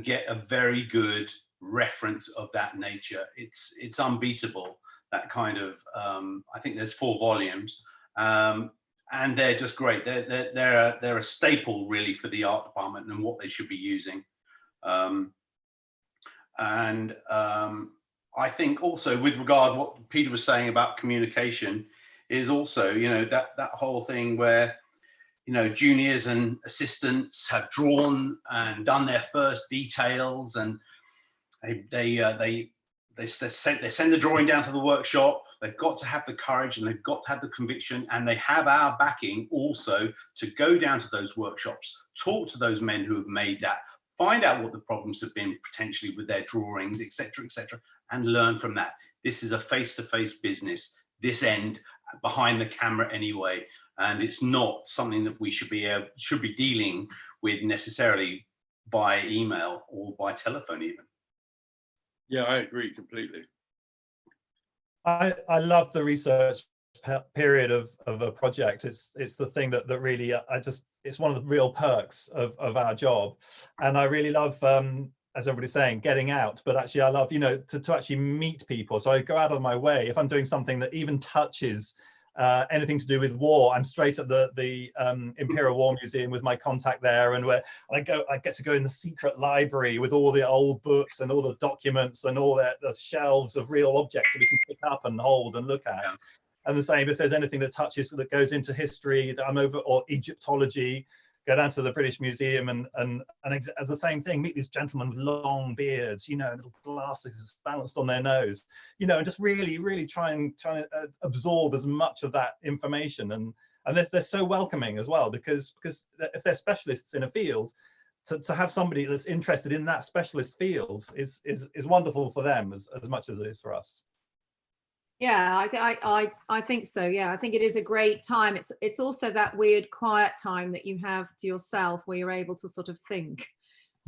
get a very good reference of that nature. It's unbeatable, that kind of I think there's 4 volumes, and they're just great. They're a staple really for the art department and what they should be using. I think also with regard to what Peter was saying about communication is also, you know, that whole thing where, you know, juniors and assistants have drawn and done their first details, and they send the drawing down to the workshop. They've got to have the courage and they've got to have the conviction, and they have our backing also to go down to those workshops, talk to those men who have made that, find out what the problems have been potentially with their drawings, etc., and learn from that. This is a face-to-face business, this end, behind the camera anyway, and it's not something that we should be dealing with necessarily by email or by telephone even. Yeah, I agree completely. I love the research period of a project. It's the thing that really it's one of the real perks of our job, and I really love, as everybody's saying, getting out. But actually, I love, you know, to actually meet people. So I go out of my way if I'm doing something that even touches anything to do with war. I'm straight at the Imperial War Museum with my contact there, and where I get to go in the secret library with all the old books and all the documents and all the shelves of real objects that we can pick up and hold and look at. Yeah. And the same, if there's anything that touches, that goes into history, that I'm over, or Egyptology, go down to the British Museum and the same thing, meet these gentlemen with long beards, you know, little glasses balanced on their nose, you know, and just really trying to absorb as much of that information. And they're so welcoming as well, because if they're specialists in a field, to have somebody that's interested in that specialist field is wonderful for them as much as it is for us. Yeah, I think so. Yeah, I think it is a great time. It's also that weird quiet time that you have to yourself where you're able to sort of think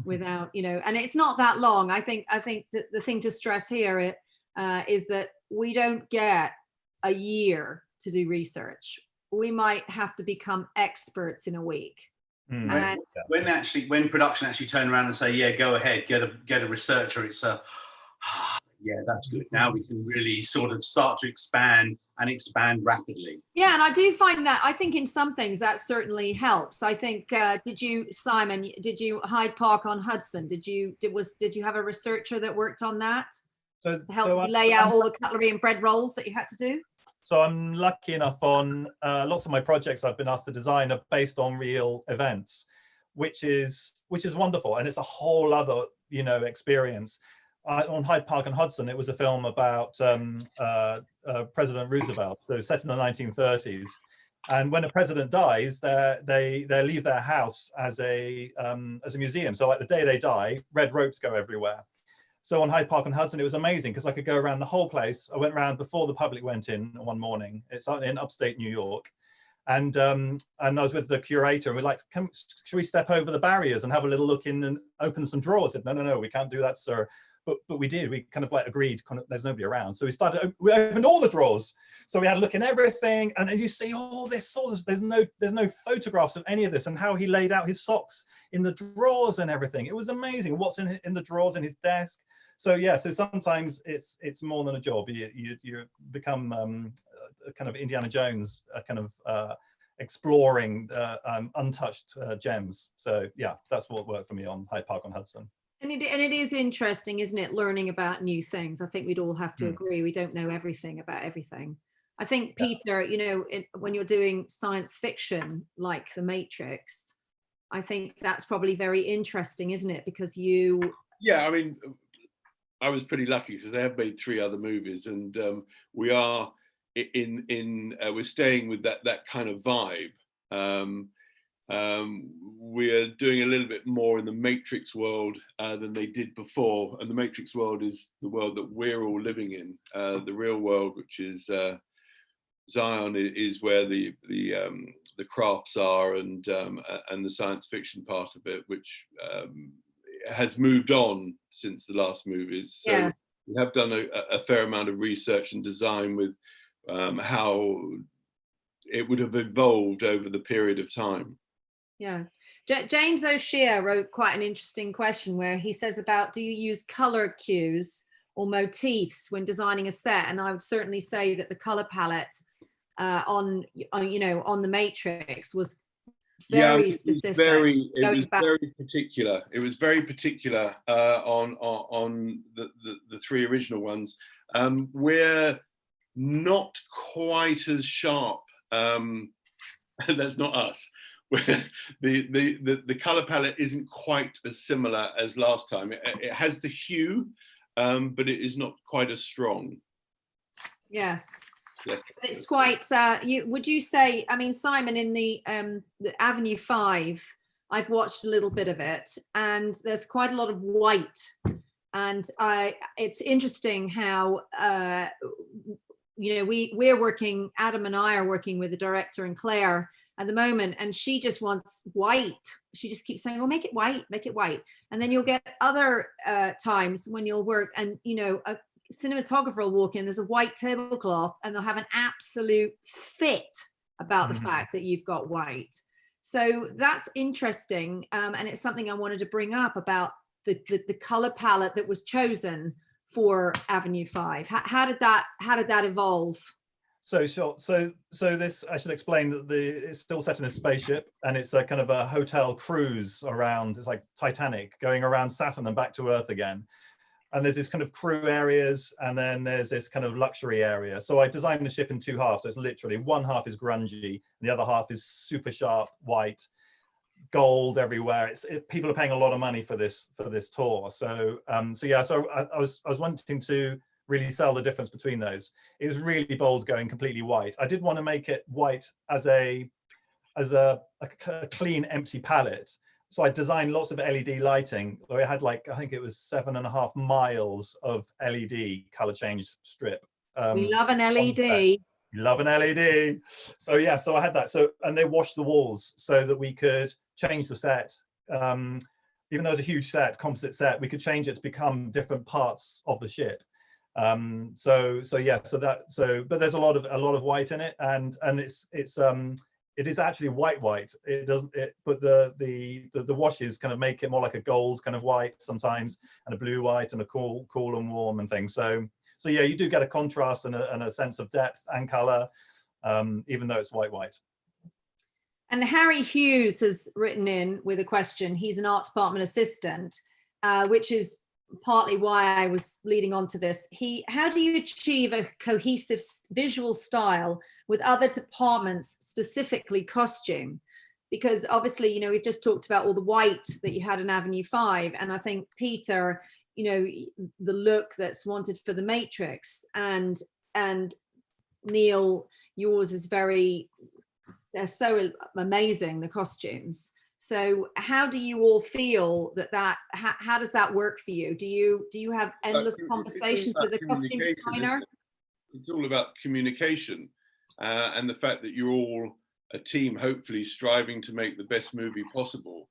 without, you know, and it's not that long. I think that the thing to stress here is that we don't get a year to do research. We might have to become experts in a week. And when production actually turn around and say, yeah, go ahead, get a researcher, it's Yeah, that's good. Now we can really sort of start to expand and expand rapidly. Yeah, and I do find that, I think in some things that certainly helps. I think, did you, Simon, did you Hyde Park on Hudson? Did you have a researcher that worked on that? So To help you lay out all the cutlery and bread rolls that you had to do? So I'm lucky enough on lots of my projects I've been asked to design are based on real events, which is wonderful, and it's a whole other experience. On Hyde Park and Hudson, it was a film about President Roosevelt, so set in the 1930s. And when a president dies, they leave their house as a museum. So like the day they die, red ropes go everywhere. So on Hyde Park and Hudson, it was amazing because I could go around the whole place. I went around before the public went in one morning. It's in upstate New York. And I was with the curator, and we're like, should we step over the barriers and have a little look in and open some drawers? I said, no, we can't do that, sir. But we did. We kind of like agreed. There's nobody around, so we opened all the drawers. So we had a look in everything, and you see all this. There's no photographs of any of this, and how he laid out his socks in the drawers and everything. It was amazing. What's in the drawers in his desk. So yeah. So sometimes it's more than a job. You become a kind of Indiana Jones, kind of exploring untouched gems. So yeah, that's what worked for me on Hyde Park on Hudson. And it is interesting, isn't it, learning about new things? I think we'd all have to agree we don't know everything about everything. I think, Peter, when you're doing science fiction like The Matrix, I think that's probably very interesting, isn't it? Because Yeah, I mean, I was pretty lucky because they have made 3 other movies, and we are we're staying with that kind of vibe. We're doing a little bit more in the Matrix world than they did before, and the Matrix world is the world that we're all living in. The real world, which is Zion, is where the crafts are, and the science fiction part of it, which has moved on since the last movies. So we have done a fair amount of research and design with how it would have evolved over the period of time. Yeah. James O'Shea wrote quite an interesting question where he says about, do you use color cues or motifs when designing a set? And I would certainly say that the color palette on The Matrix was very specific. It was very particular. It was very particular on the 3 original ones. We're not quite as sharp. That's not us. The color palette isn't quite as similar as last time. It has the hue, but it is not quite as strong. Yes. It's quite. Would you say? I mean, Simon, in the Avenue 5, I've watched a little bit of it, and there's quite a lot of white, and it's interesting how we're working. Adam and I are working with the director and Claire at the moment, and she just wants white. She just keeps saying, "Oh, make it white, make it white." And then you'll get other times when you'll work, and a cinematographer will walk in, there's a white tablecloth, and they'll have an absolute fit about the fact that you've got white. So that's interesting, and it's something I wanted to bring up about the color palette that was chosen for Avenue 5. How did that evolve? So this, I should explain that it's still set in a spaceship, and it's a kind of a hotel cruise around. It's like Titanic going around Saturn and back to Earth again. And there's this kind of crew areas, and then there's this kind of luxury area. So I designed the ship in 2 halves. So it's literally one half is grungy, and the other half is super sharp white, gold everywhere. People are paying a lot of money for this tour. So I was wanting to really sell the difference between those. It was really bold going completely white. I did want to make it white as a clean, empty palette. So I designed lots of LED lighting. I had I think it was 7.5 miles of LED color change strip. We love an LED. We love an LED. So yeah, so I had that. And they washed the walls so that we could change the set. Even though it was a huge set, composite set, we could change it to become different parts of the ship. But there's a lot of white in it, and it is actually white. It doesn't, but the washes kind of make it more like a gold kind of white sometimes, and a blue white, and a cool and warm and things. So yeah, you do get a contrast and a sense of depth and color, even though it's white. And Harry Hughes has written in with a question. He's an art department assistant, which is partly why I was leading on to this. How do you achieve a cohesive visual style with other departments, specifically costume? Because obviously, you know, we've just talked about all the white that you had in Avenue 5, and I think Peter, you know, the look that's wanted for the Matrix, and Neil, yours is they're so amazing, the costumes. So how do you all feel how does that work for you? Do you have endless conversations with a costume designer? It's all about communication, and the fact that you're all a team, hopefully striving to make the best movie possible.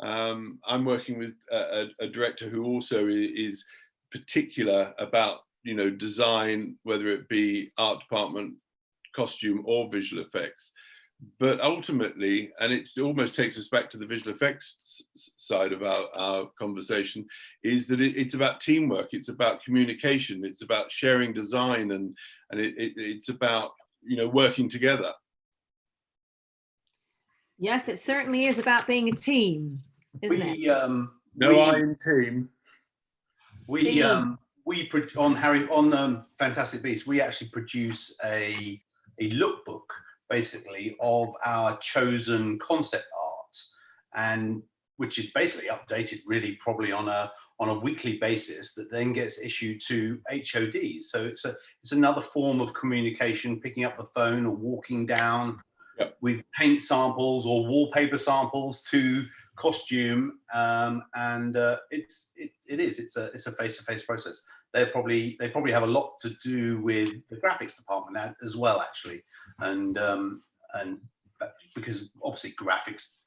I'm working with a director who also is particular about, you know, design, whether it be art department, costume, or visual effects. But ultimately, and it almost takes us back to the visual effects side of our conversation, is that it's about teamwork, it's about communication, it's about sharing design, and it's about, you know, working together. Yes, it certainly is about being a team, isn't it? I in team. On Fantastic Beasts, we actually produce a lookbook, basically, of our chosen concept art, and which is basically updated really probably on a weekly basis, that then gets issued to HODs. So it's another form of communication, picking up the phone or walking down with paint samples or wallpaper samples to costume, and it's a face-to-face process. They probably have a lot to do with the graphics department as well, actually, and because obviously graphics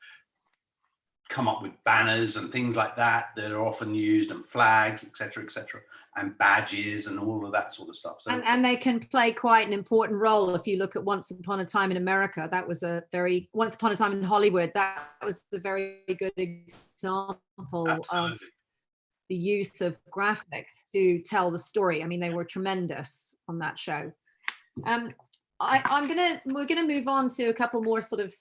come up with banners and things like that are often used, and flags, etc., and badges and all of that sort of stuff. So, and they can play quite an important role. If you look at Once Upon a Time in America, that was Once Upon a Time in Hollywood, that was a very good example of the use of graphics to tell the story. I mean, they were tremendous on that show. We're gonna move on to a couple more sort of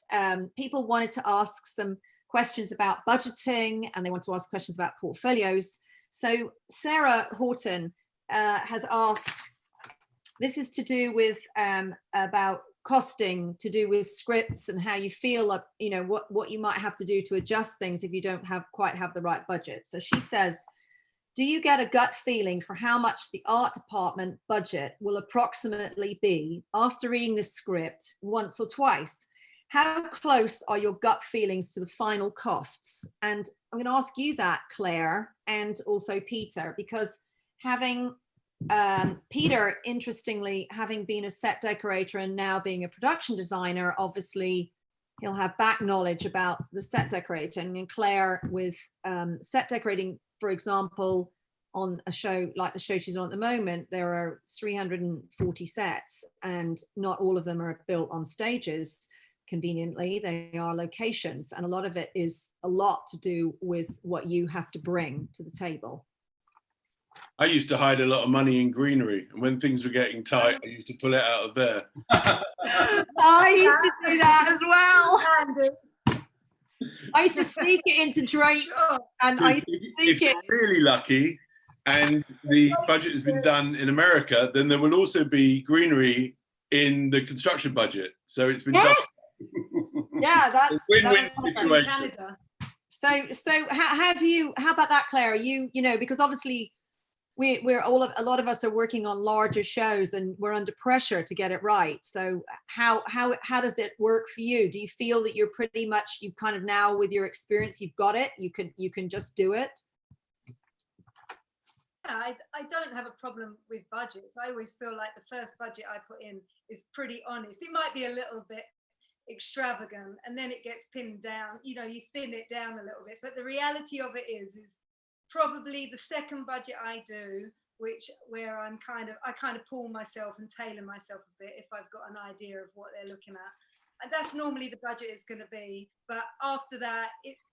people wanted to ask some questions about budgeting, and they want to ask questions about portfolios. So Sarah Horton has asked, this is to do with about costing, to do with scripts and how you feel, you know, what you might have to do to adjust things if you don't quite have the right budget. So she says, do you get a gut feeling for how much the art department budget will approximately be after reading the script once or twice? How close are your gut feelings to the final costs? And I'm going to ask you that, Claire, and also Peter, because having Peter, interestingly, having been a set decorator and now being a production designer, obviously he'll have back knowledge about the set decorating. And Claire, with set decorating, for example, on a show like the show she's on at the moment, there are 340 sets, and not all of them are built on stages. Conveniently, they are locations, and a lot of it is a lot to do with what you have to bring to the table. I used to hide a lot of money in greenery, and when things were getting tight, I used to pull it out of there. I used to do that as well. I used to sneak it into Drake, and I used to sneak it. If you're really lucky, and the budget has been done in America, then there will also be greenery in the construction budget. So it's been done. Yeah, that's win-win situation. So how about that, Claire? You know, because obviously a lot of us are working on larger shows, and we're under pressure to get it right. So how does it work for you? Do you feel that you're pretty much, you've kind of now, with your experience, you've got it, you can just do it? Yeah, I don't have a problem with budgets. I always feel like the first budget I put in is pretty honest. It might be a little bit extravagant, and then it gets pinned down, you know, you thin it down a little bit, but the reality of it is probably the second budget I do, where I kind of pull myself and tailor myself a bit if I've got an idea of what they're looking at. and that's normally the budget is going to be. But after that,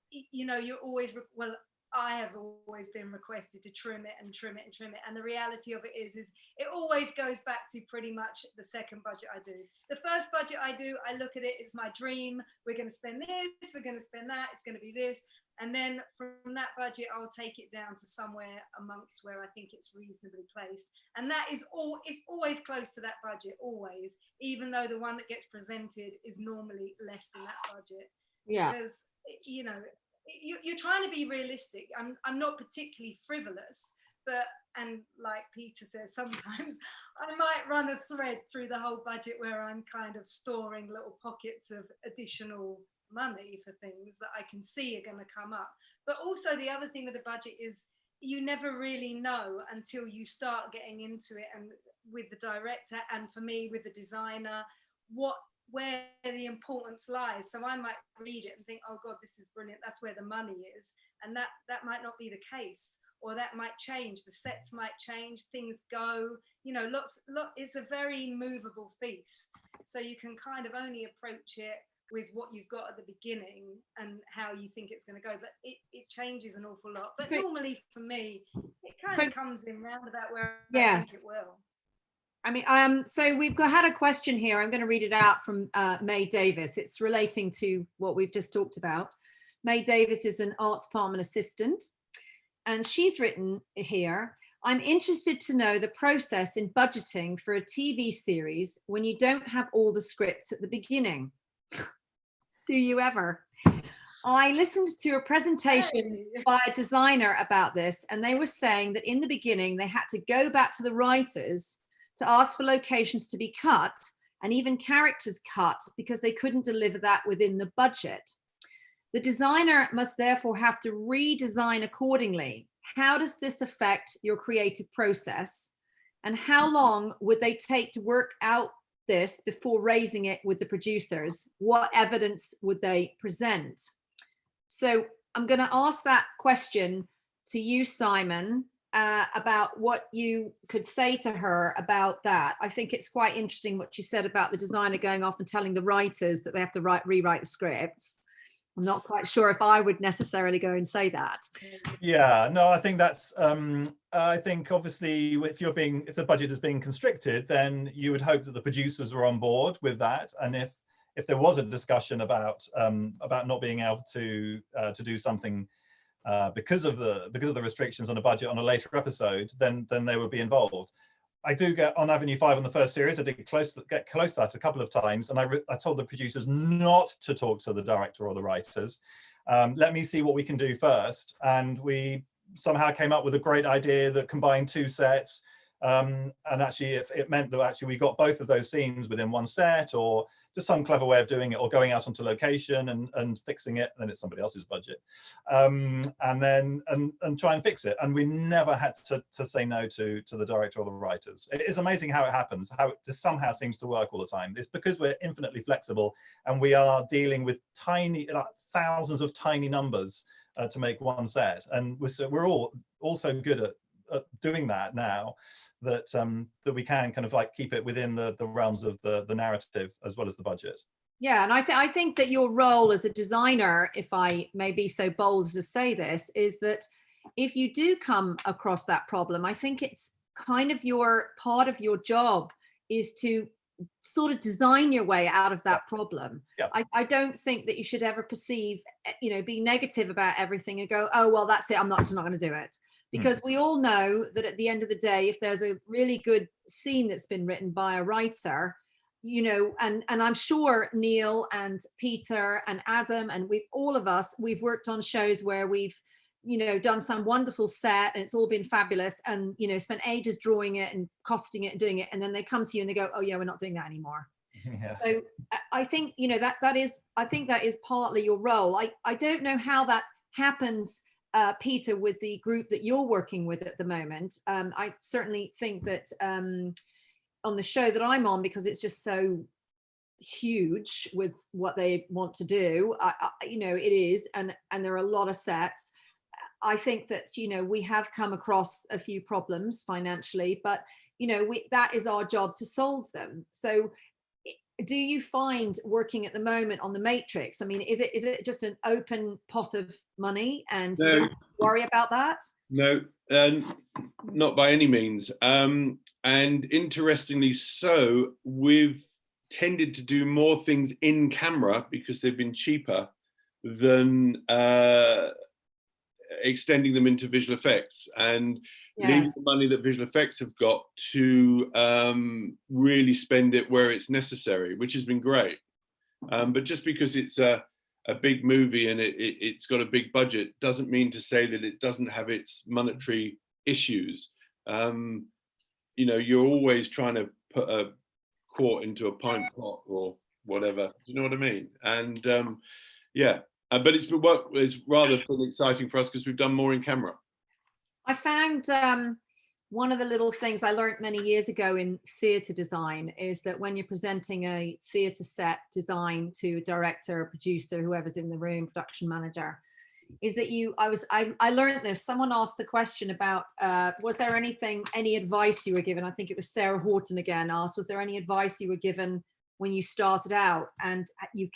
you know, you're always, well, I have always been requested to trim it and trim it and trim it. And the reality of it is it always goes back to pretty much the second budget I do. The first budget I do, I look at it, it's my dream. We're going to spend this, we're going to spend that, it's going to be this. And then from that budget, I'll take it down to somewhere amongst where I think it's reasonably placed. And that is it's always close to that budget, always, even though the one that gets presented is normally less than that budget. Yeah. Because, you know, you're trying to be realistic. I'm not particularly frivolous, but, and like Peter says, sometimes I might run a thread through the whole budget where I'm kind of storing little pockets of additional money for things that I can see are going to come up. But also the other thing with the budget is you never really know until you start getting into it, and with the director, and for me with the designer, where the importance lies. So I might read it and think, oh God, this is brilliant, that's where the money is. And that might not be the case, or that might change. The sets might change, things go, you know, it's a very movable feast. So you can kind of only approach it with what you've got at the beginning and how you think it's going to go. But it changes an awful lot. But normally for me, it kind of comes in roundabout where I think it will. I mean, so we've had a question here. I'm going to read it out from May Davis. It's relating to what we've just talked about. May Davis is an art department assistant, and she's written here, I'm interested to know the process in budgeting for a TV series when you don't have all the scripts at the beginning. Do you ever? I listened to a presentation by a designer about this, and they were saying that in the beginning, they had to go back to the writers to ask for locations to be cut and even characters cut because they couldn't deliver that within the budget. The designer must therefore have to redesign accordingly. How does this affect your creative process? And how long would they take to work out this before raising it with the producers? What evidence would they present? So I'm going to ask that question to you, Simon, about what you could say to her about that. I think it's quite interesting what you said about the designer going off and telling the writers that they have to rewrite the scripts. I'm not quite sure if I would necessarily go and say that. Yeah, no, I think that's, I think obviously if the budget is being constricted, then you would hope that the producers are on board with that. And if there was a discussion about not being able to do something because of the restrictions on a budget on a later episode, then they would be involved. I do get on Avenue 5 on the first series, I did get close to that a couple of times, and I told the producers not to talk to the director or the writers. Let me see what we can do first. And we somehow came up with a great idea that combined two sets. And actually it meant that actually we got both of those scenes within one set, or just some clever way of doing it, or going out onto location and fixing it, and then it's somebody else's budget, and try and fix it. And we never had to say no to the director or the writers. It is amazing how it happens, how it just somehow seems to work all the time. It's because we're infinitely flexible, and we are dealing with tiny, like thousands of tiny numbers to make one set, and we're all so good at doing that now that that we can kind of like keep it within the realms of the narrative as well as the budget. Yeah, and I think that your role as a designer, if I may be so bold as to say this, is that if you do come across that problem, I think it's kind of part of your job is to sort of design your way out of that problem. Yeah. I don't think that you should ever perceive, be negative about everything and go, oh, well, that's it, I'm just not going to do it. Because we all know that at the end of the day, if there's a really good scene that's been written by a writer, and I'm sure Neil and Peter and Adam and we've worked on shows where we've, done some wonderful set and it's all been fabulous and, spent ages drawing it and costing it and doing it. And then they come to you and they go, oh yeah, we're not doing that anymore. Yeah. So I think, I think that is partly your role. I don't know how that happens, Peter, with the group that you're working with at the moment. I certainly think that on the show that I'm on, because it's just so huge with what they want to do, it is, and there are a lot of sets. I think that, we have come across a few problems financially, but, that is our job to solve them. So do you find working at the moment on the Matrix? I mean, is it just an open pot of money and you don't worry about that? No, not by any means. And interestingly so, we've tended to do more things in camera because they've been cheaper than extending them into visual effects, and leave the money that visual effects have got to really spend it where it's necessary, which has been great. But just because it's a big movie and it's got a big budget doesn't mean to say that it doesn't have its monetary issues. You know, you're always trying to put a quart into a pint pot or whatever. Do you know what I mean? And yeah, but it's rather been exciting for us because we've done more in camera. I found one of the little things I learned many years ago in theatre design is that when you're presenting a theatre set design to a director, producer, whoever's in the room, production manager, is that I learned this. Someone asked the question about, was there any advice you were given? I think it was Sarah Horton again asked, was there any advice you were given when you started out, and have you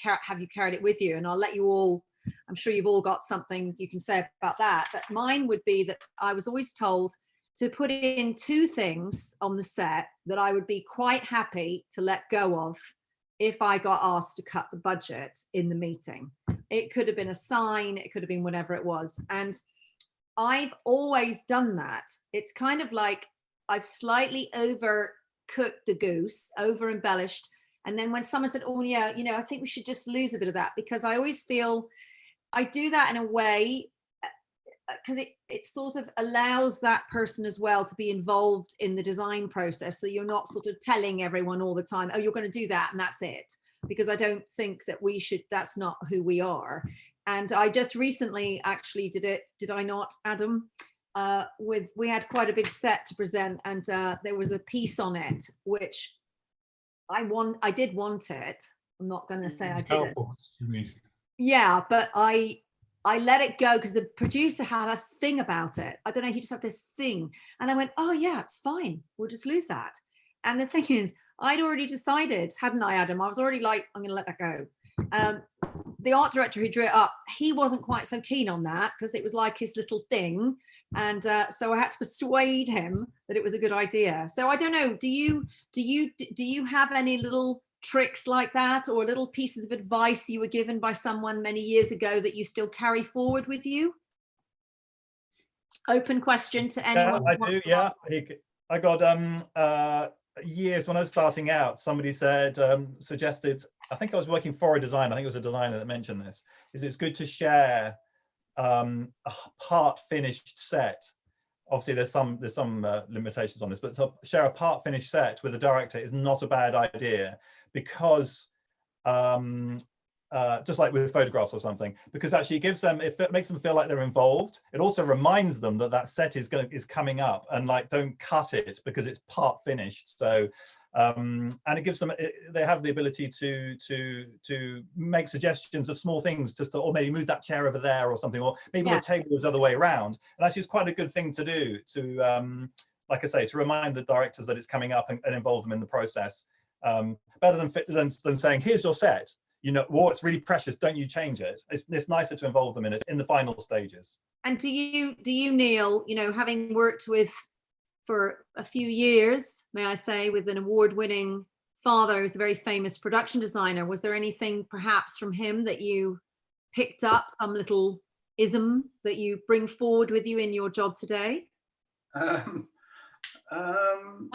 carried it with you? And I'll let you all, I'm sure you've all got something you can say about that. But mine would be that I was always told to put in 2 things on the set that I would be quite happy to let go of if I got asked to cut the budget in the meeting. It could have been a sign, it could have been whatever it was. And I've always done that. It's kind of like I've slightly overcooked the goose, over embellished. And then when someone said, oh yeah, you know, I think we should just lose a bit of that, because I always feel I do that in a way because it sort of allows that person as well to be involved in the design process. So you're not sort of telling everyone all the time, oh, you're going to do that and that's it. Because I don't think that we should, that's not who we are. And I just recently actually did it, did I not, Adam? We had quite a big set to present, and there was a piece on it, which I did want it. I'm not going to say I didn't. You mean? Yeah, but I let it go because the producer had a thing about it. I don't know, he just had this thing. And I went, oh yeah, it's fine. We'll just lose that. And the thing is, I'd already decided, hadn't I, Adam? I was already like, I'm going to let that go. The art director who drew it up, he wasn't quite so keen on that because it was like his little thing. And so I had to persuade him that it was a good idea. So I don't know, do you have any little tricks like that, or little pieces of advice you were given by someone many years ago that you still carry forward with you? Open question to anyone. Yeah, I do, yeah. I got years when I was starting out, somebody said, suggested, I think I was working for a designer, I think it was a designer that mentioned this, is it's good to share a part finished set. Obviously there's some limitations on this, but to share a part finished set with a director is not a bad idea, because just like with photographs or something, because actually it gives them, it makes them feel like they're involved. It also reminds them that that set is coming up, and like, don't cut it because it's part finished. So and it gives them, they have the ability to make suggestions of small things, just to, or maybe move that chair over there or something, or maybe the table is the other way around. And actually it's quite a good thing to do, to like I say, to remind the directors that it's coming up and involve them in the process. Better than saying, here's your set, you know, well, it's really precious, don't you change it. It's nicer to involve them in it in the final stages. And do you, Neil, you know, having worked with for a few years, may I say, with an award-winning father who's a very famous production designer, was there anything perhaps from him that you picked up, some little ism that you bring forward with you in your job today? I'm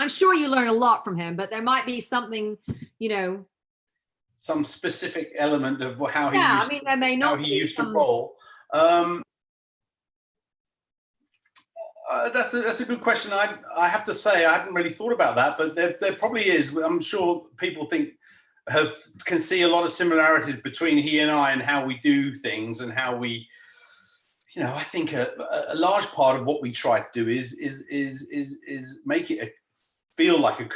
sure you learn a lot from him, but there might be something, you know, some specific element of how he used to roll. That's a good question. I have to say I hadn't really thought about that, but there probably is. I'm sure people can see a lot of similarities between he and I, and how we do things, and how we, you know, I think a large part of what we try to do is make it feel like it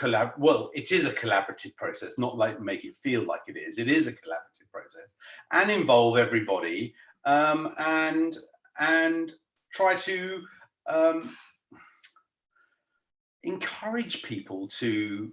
is a collaborative process, not like make it feel like it is. It is a collaborative process, and involve everybody, and try to encourage people to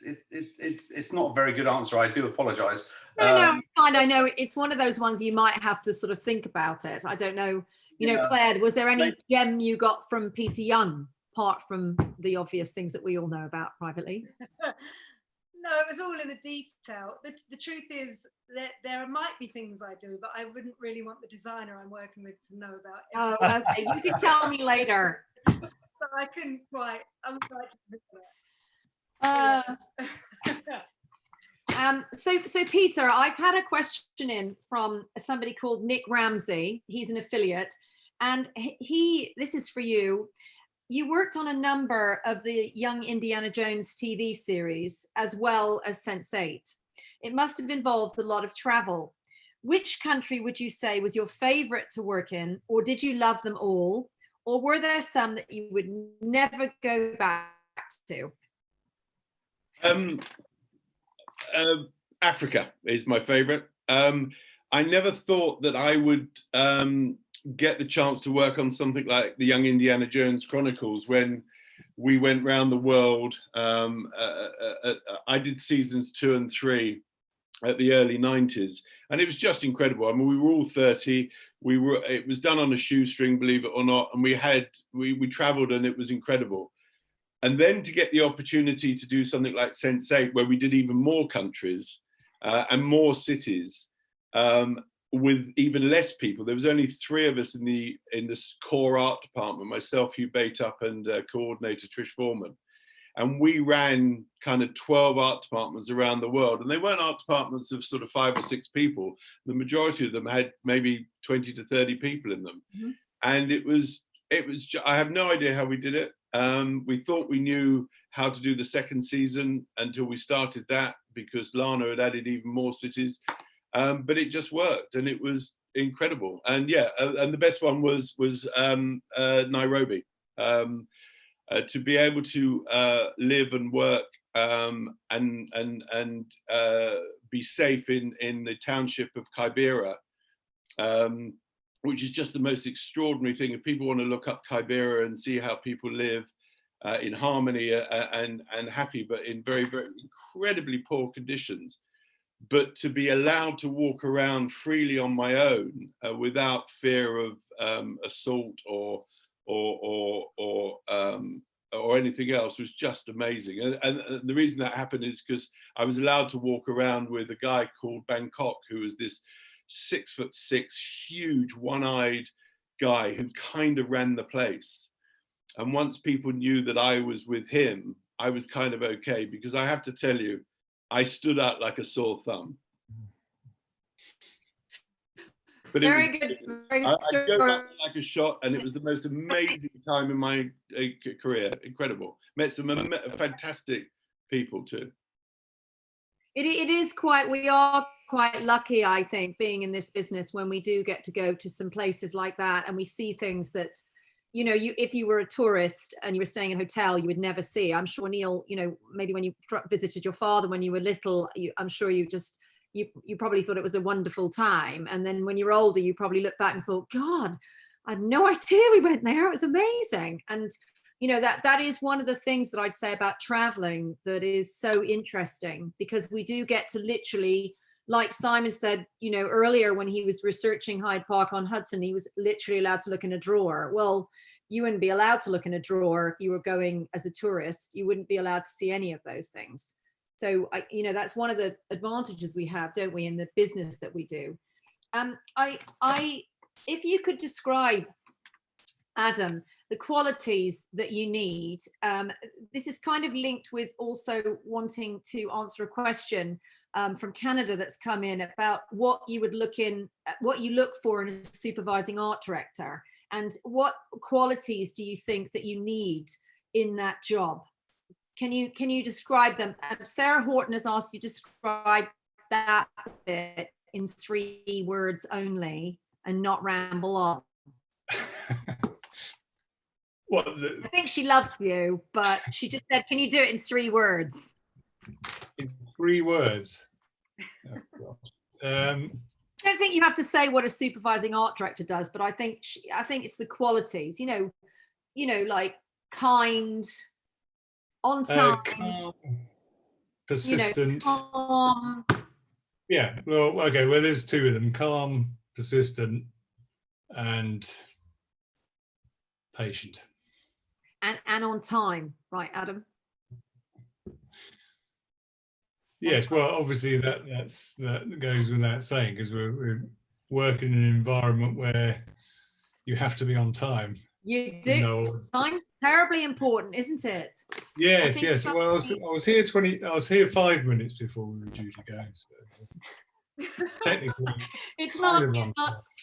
it's not a very good answer. I do apologise. No, it's fine. I know it's one of those ones you might have to sort of think about it. I don't know. You know, Claire, was there any gem you got from Peter Young, apart from the obvious things that we all know about privately? No, it was all in the detail. The truth is that there might be things I do, but I wouldn't really want the designer I'm working with to know about it. Oh, okay. You can tell me later. So I couldn't quite. I would like to think that. So Peter, I've had a question in from somebody called Nick Ramsey. He's an affiliate, and this is for you. You worked on a number of the Young Indiana Jones TV series, as well as Sense8. It must have involved a lot of travel. Which country would you say was your favorite to work in, or did you love them all? Or were there some that you would never go back to? Africa is my favorite. I never thought that I would get the chance to work on something like the Young Indiana Jones Chronicles when we went round the world. I did seasons 2 and 3 at the early 90s, and it was just incredible. I mean, we were all 30. It was done on a shoestring, believe it or not, and we traveled, and it was incredible. And then to get the opportunity to do something like Sense8, where we did even more countries and more cities, with even less people. There was only 3 of us in this core art department, myself, Hugh Bateup, and coordinator Trish Foreman. And we ran kind of 12 art departments around the world. And they weren't art departments of sort of 5 or 6 people. The majority of them had maybe 20 to 30 people in them. Mm-hmm. And it was, I have no idea how we did it. We thought we knew how to do the second season until we started that, because Lana had added even more cities. But it just worked, and it was incredible. And yeah, and the best one was Nairobi. To be able to live and work and be safe in the township of Kibera, which is just the most extraordinary thing. If people want to look up Kibera and see how people live in harmony and happy, but in very, very incredibly poor conditions. But to be allowed to walk around freely on my own without fear of assault or anything else was just amazing. And the reason that happened is because I was allowed to walk around with a guy called Bangkok, who was this 6'6", huge, one-eyed guy who kind of ran the place. And once people knew that I was with him, I was kind of okay, because I have to tell you, I stood out like a sore thumb. But very good. Very I go back like a shot, and it was the most amazing time in my career. Incredible. Met some fantastic people too. It is quite. We are quite lucky, I think, being in this business, when we do get to go to some places like that, and we see things that, you know, if you were a tourist and you were staying in a hotel, you would never see. I'm sure, Neil, you know, maybe when you visited your father when you were little, I'm sure you probably thought it was a wonderful time. And then when you're older, you probably look back and thought, God, I had no idea we went there. It was amazing. And, you know, that is one of the things that I'd say about traveling that is so interesting, because we do get to literally, like Simon said, you know, earlier when he was researching Hyde Park on Hudson, he was literally allowed to look in a drawer. Well, you wouldn't be allowed to look in a drawer if you were going as a tourist. You wouldn't be allowed to see any of those things. So, you know, that's one of the advantages we have, don't we, in the business that we do. If you could describe, Adam, the qualities that you need, this is kind of linked with also wanting to answer a question from Canada that's come in about what you look for in a supervising art director, and what qualities do you think that you need in that job? Can you describe them? Sarah Horton has asked you to describe that bit in 3 words only and not ramble on. I think she loves you, but she just said, can you do it in 3 words? In 3 words? Oh, I don't think you have to say what a supervising art director does, but I think it's the qualities, you know, like kind, on time. persistent. Calm. Yeah, well, okay, well, there's two of them: calm, persistent, and patient. And on time, right, Adam? Yes, well, obviously that goes without saying, because we're working in an environment where you have to be on time. You do. Time's terribly important, isn't it? Yes, yes. Well, I was here 5 minutes before we were due to go. So technically, it's not.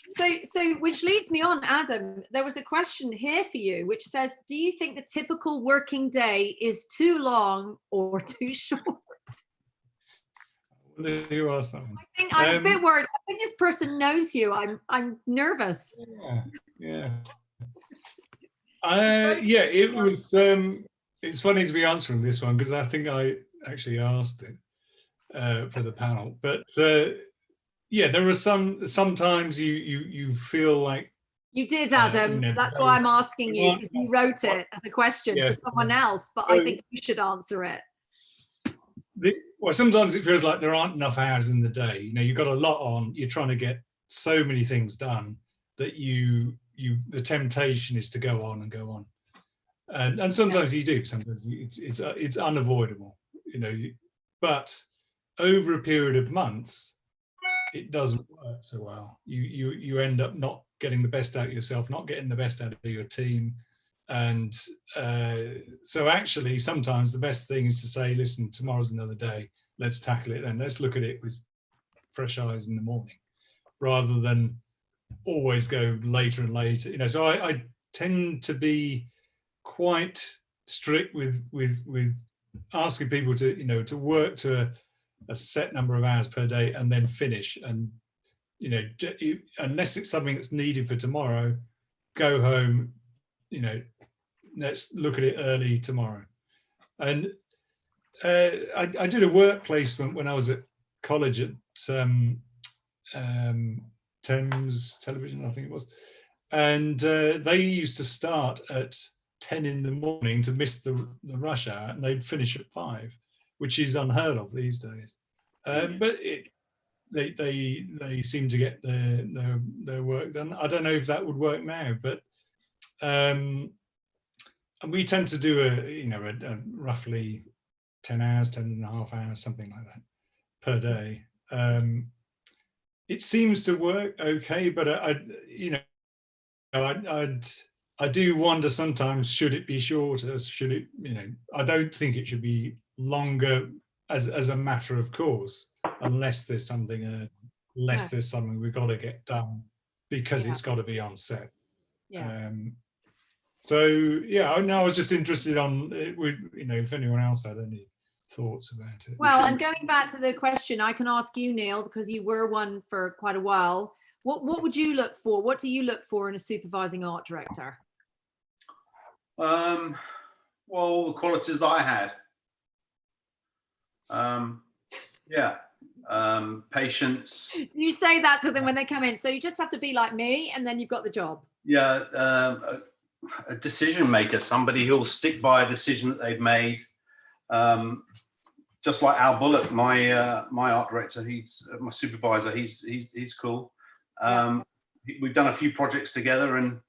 So which leads me on, Adam. There was a question here for you, which says, do you think the typical working day is too long or too short? Who asked that one? I think I'm a bit worried. I think this person knows you. I'm nervous. Yeah. Yeah, it was. It's funny to be answering this one because I think I actually asked it for the panel. But yeah, there are sometimes you feel like you did, Adam. That's why I'm asking you, because you wrote it as a question for someone else. But I think you should answer it. Well, sometimes it feels like there aren't enough hours in the day. You've got a lot on. You're trying to get so many things done that the temptation is to go on and go on, and sometimes you do. Sometimes it's unavoidable, but over a period of months, it doesn't work so well. You end up not getting the best out of yourself, not getting the best out of your team, and so actually sometimes the best thing is to say, listen, tomorrow's another day. Let's tackle it then. Let's look at it with fresh eyes in the morning, rather than always go later and later. So I tend to be quite strict with asking people to to work to a set number of hours per day and then finish. And unless it's something that's needed for tomorrow, go home. Let's look at it early tomorrow. And I did a work placement when I was at college at Thames Television, I think it was, and they used to start at 10 in the morning to miss the rush hour, and they'd finish at 5, which is unheard of these days. But they seem to get their work done. I don't know if that would work now, but and we tend to do a roughly 10 hours, 10 and a half hours, something like that per day. It seems to work okay, but I do wonder sometimes, should it be shorter? Should it, I don't think it should be longer as a matter of course, unless there's something there's something we've got to get done because it's got to be on set. So yeah, I was just interested on if anyone else had any thoughts about it. Well, and going back to the question, I can ask you, Neil, because you were one for quite a while. What would you look for? What do you look for in a supervising art director? Well, the qualities that I had. Patience. You say that to them when they come in, so you just have to be like me, and then you've got the job. Yeah, a decision maker, somebody who'll stick by a decision that they've made. Just like Al Bullock, my art director, he's my supervisor. He's cool. We've done a few projects together, and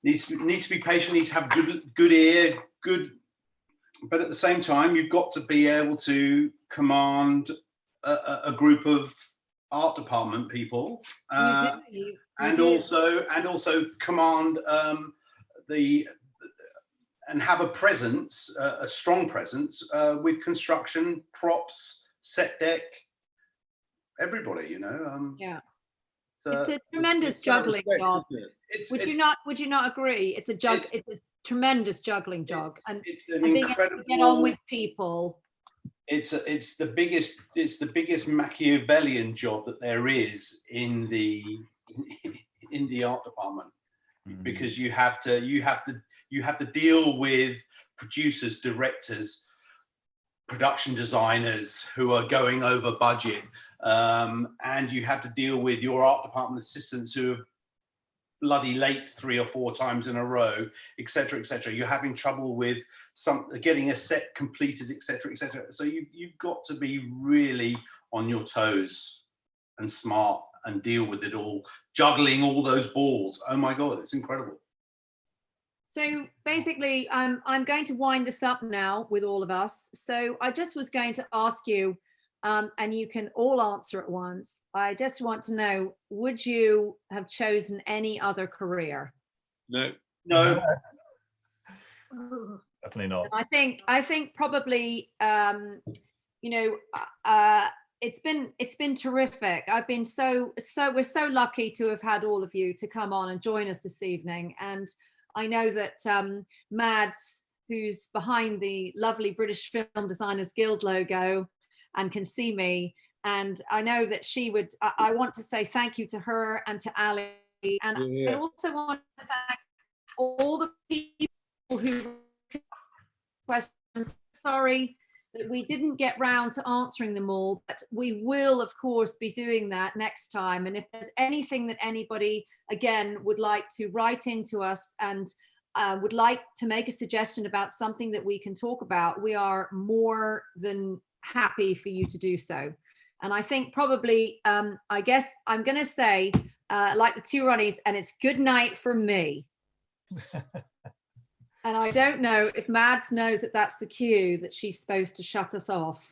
needs to be patient. Needs to have good ear, but at the same time, you've got to be able to command a group of art department people, and also command and have a presence, a strong presence with construction, props, set deck, everybody. It's a tremendous juggling job. Would you not agree? It's a tremendous juggling job, and being able to get on with people. It's the biggest Machiavellian job that there is in the art department, because you have to deal with producers, directors, production designers who are going over budget, and you have to deal with your art department assistants who have bloody late 3 or 4 times in a row, etc., etc. You're having trouble with getting a set completed, etc., etc. So you've got to be really on your toes and smart and deal with it all, juggling all those balls. Oh my God, it's incredible. So basically, I'm going to wind this up now with all of us. So I just was going to ask you, and you can all answer at once. I just want to know, would you have chosen any other career? No. No. Definitely not. And I think probably, you know, it's been terrific. I've been we're so lucky to have had all of you to come on and join us this evening. And I know that Mads, who's behind the lovely British Film Designers Guild logo and can see me, and I know that she would, I want to say thank you to her and to Ali. And I also want to thank all the people who questions. Sorry that we didn't get round to answering them all, but we will of course be doing that next time. And if there's anything that anybody again would like to write into us and would like to make a suggestion about something that we can talk about, we are more than happy for you to do so. And I think probably I guess I'm going to say like the two Ronnies, and it's good night from me. And I don't know if Mads knows that that's the cue that she's supposed to shut us off.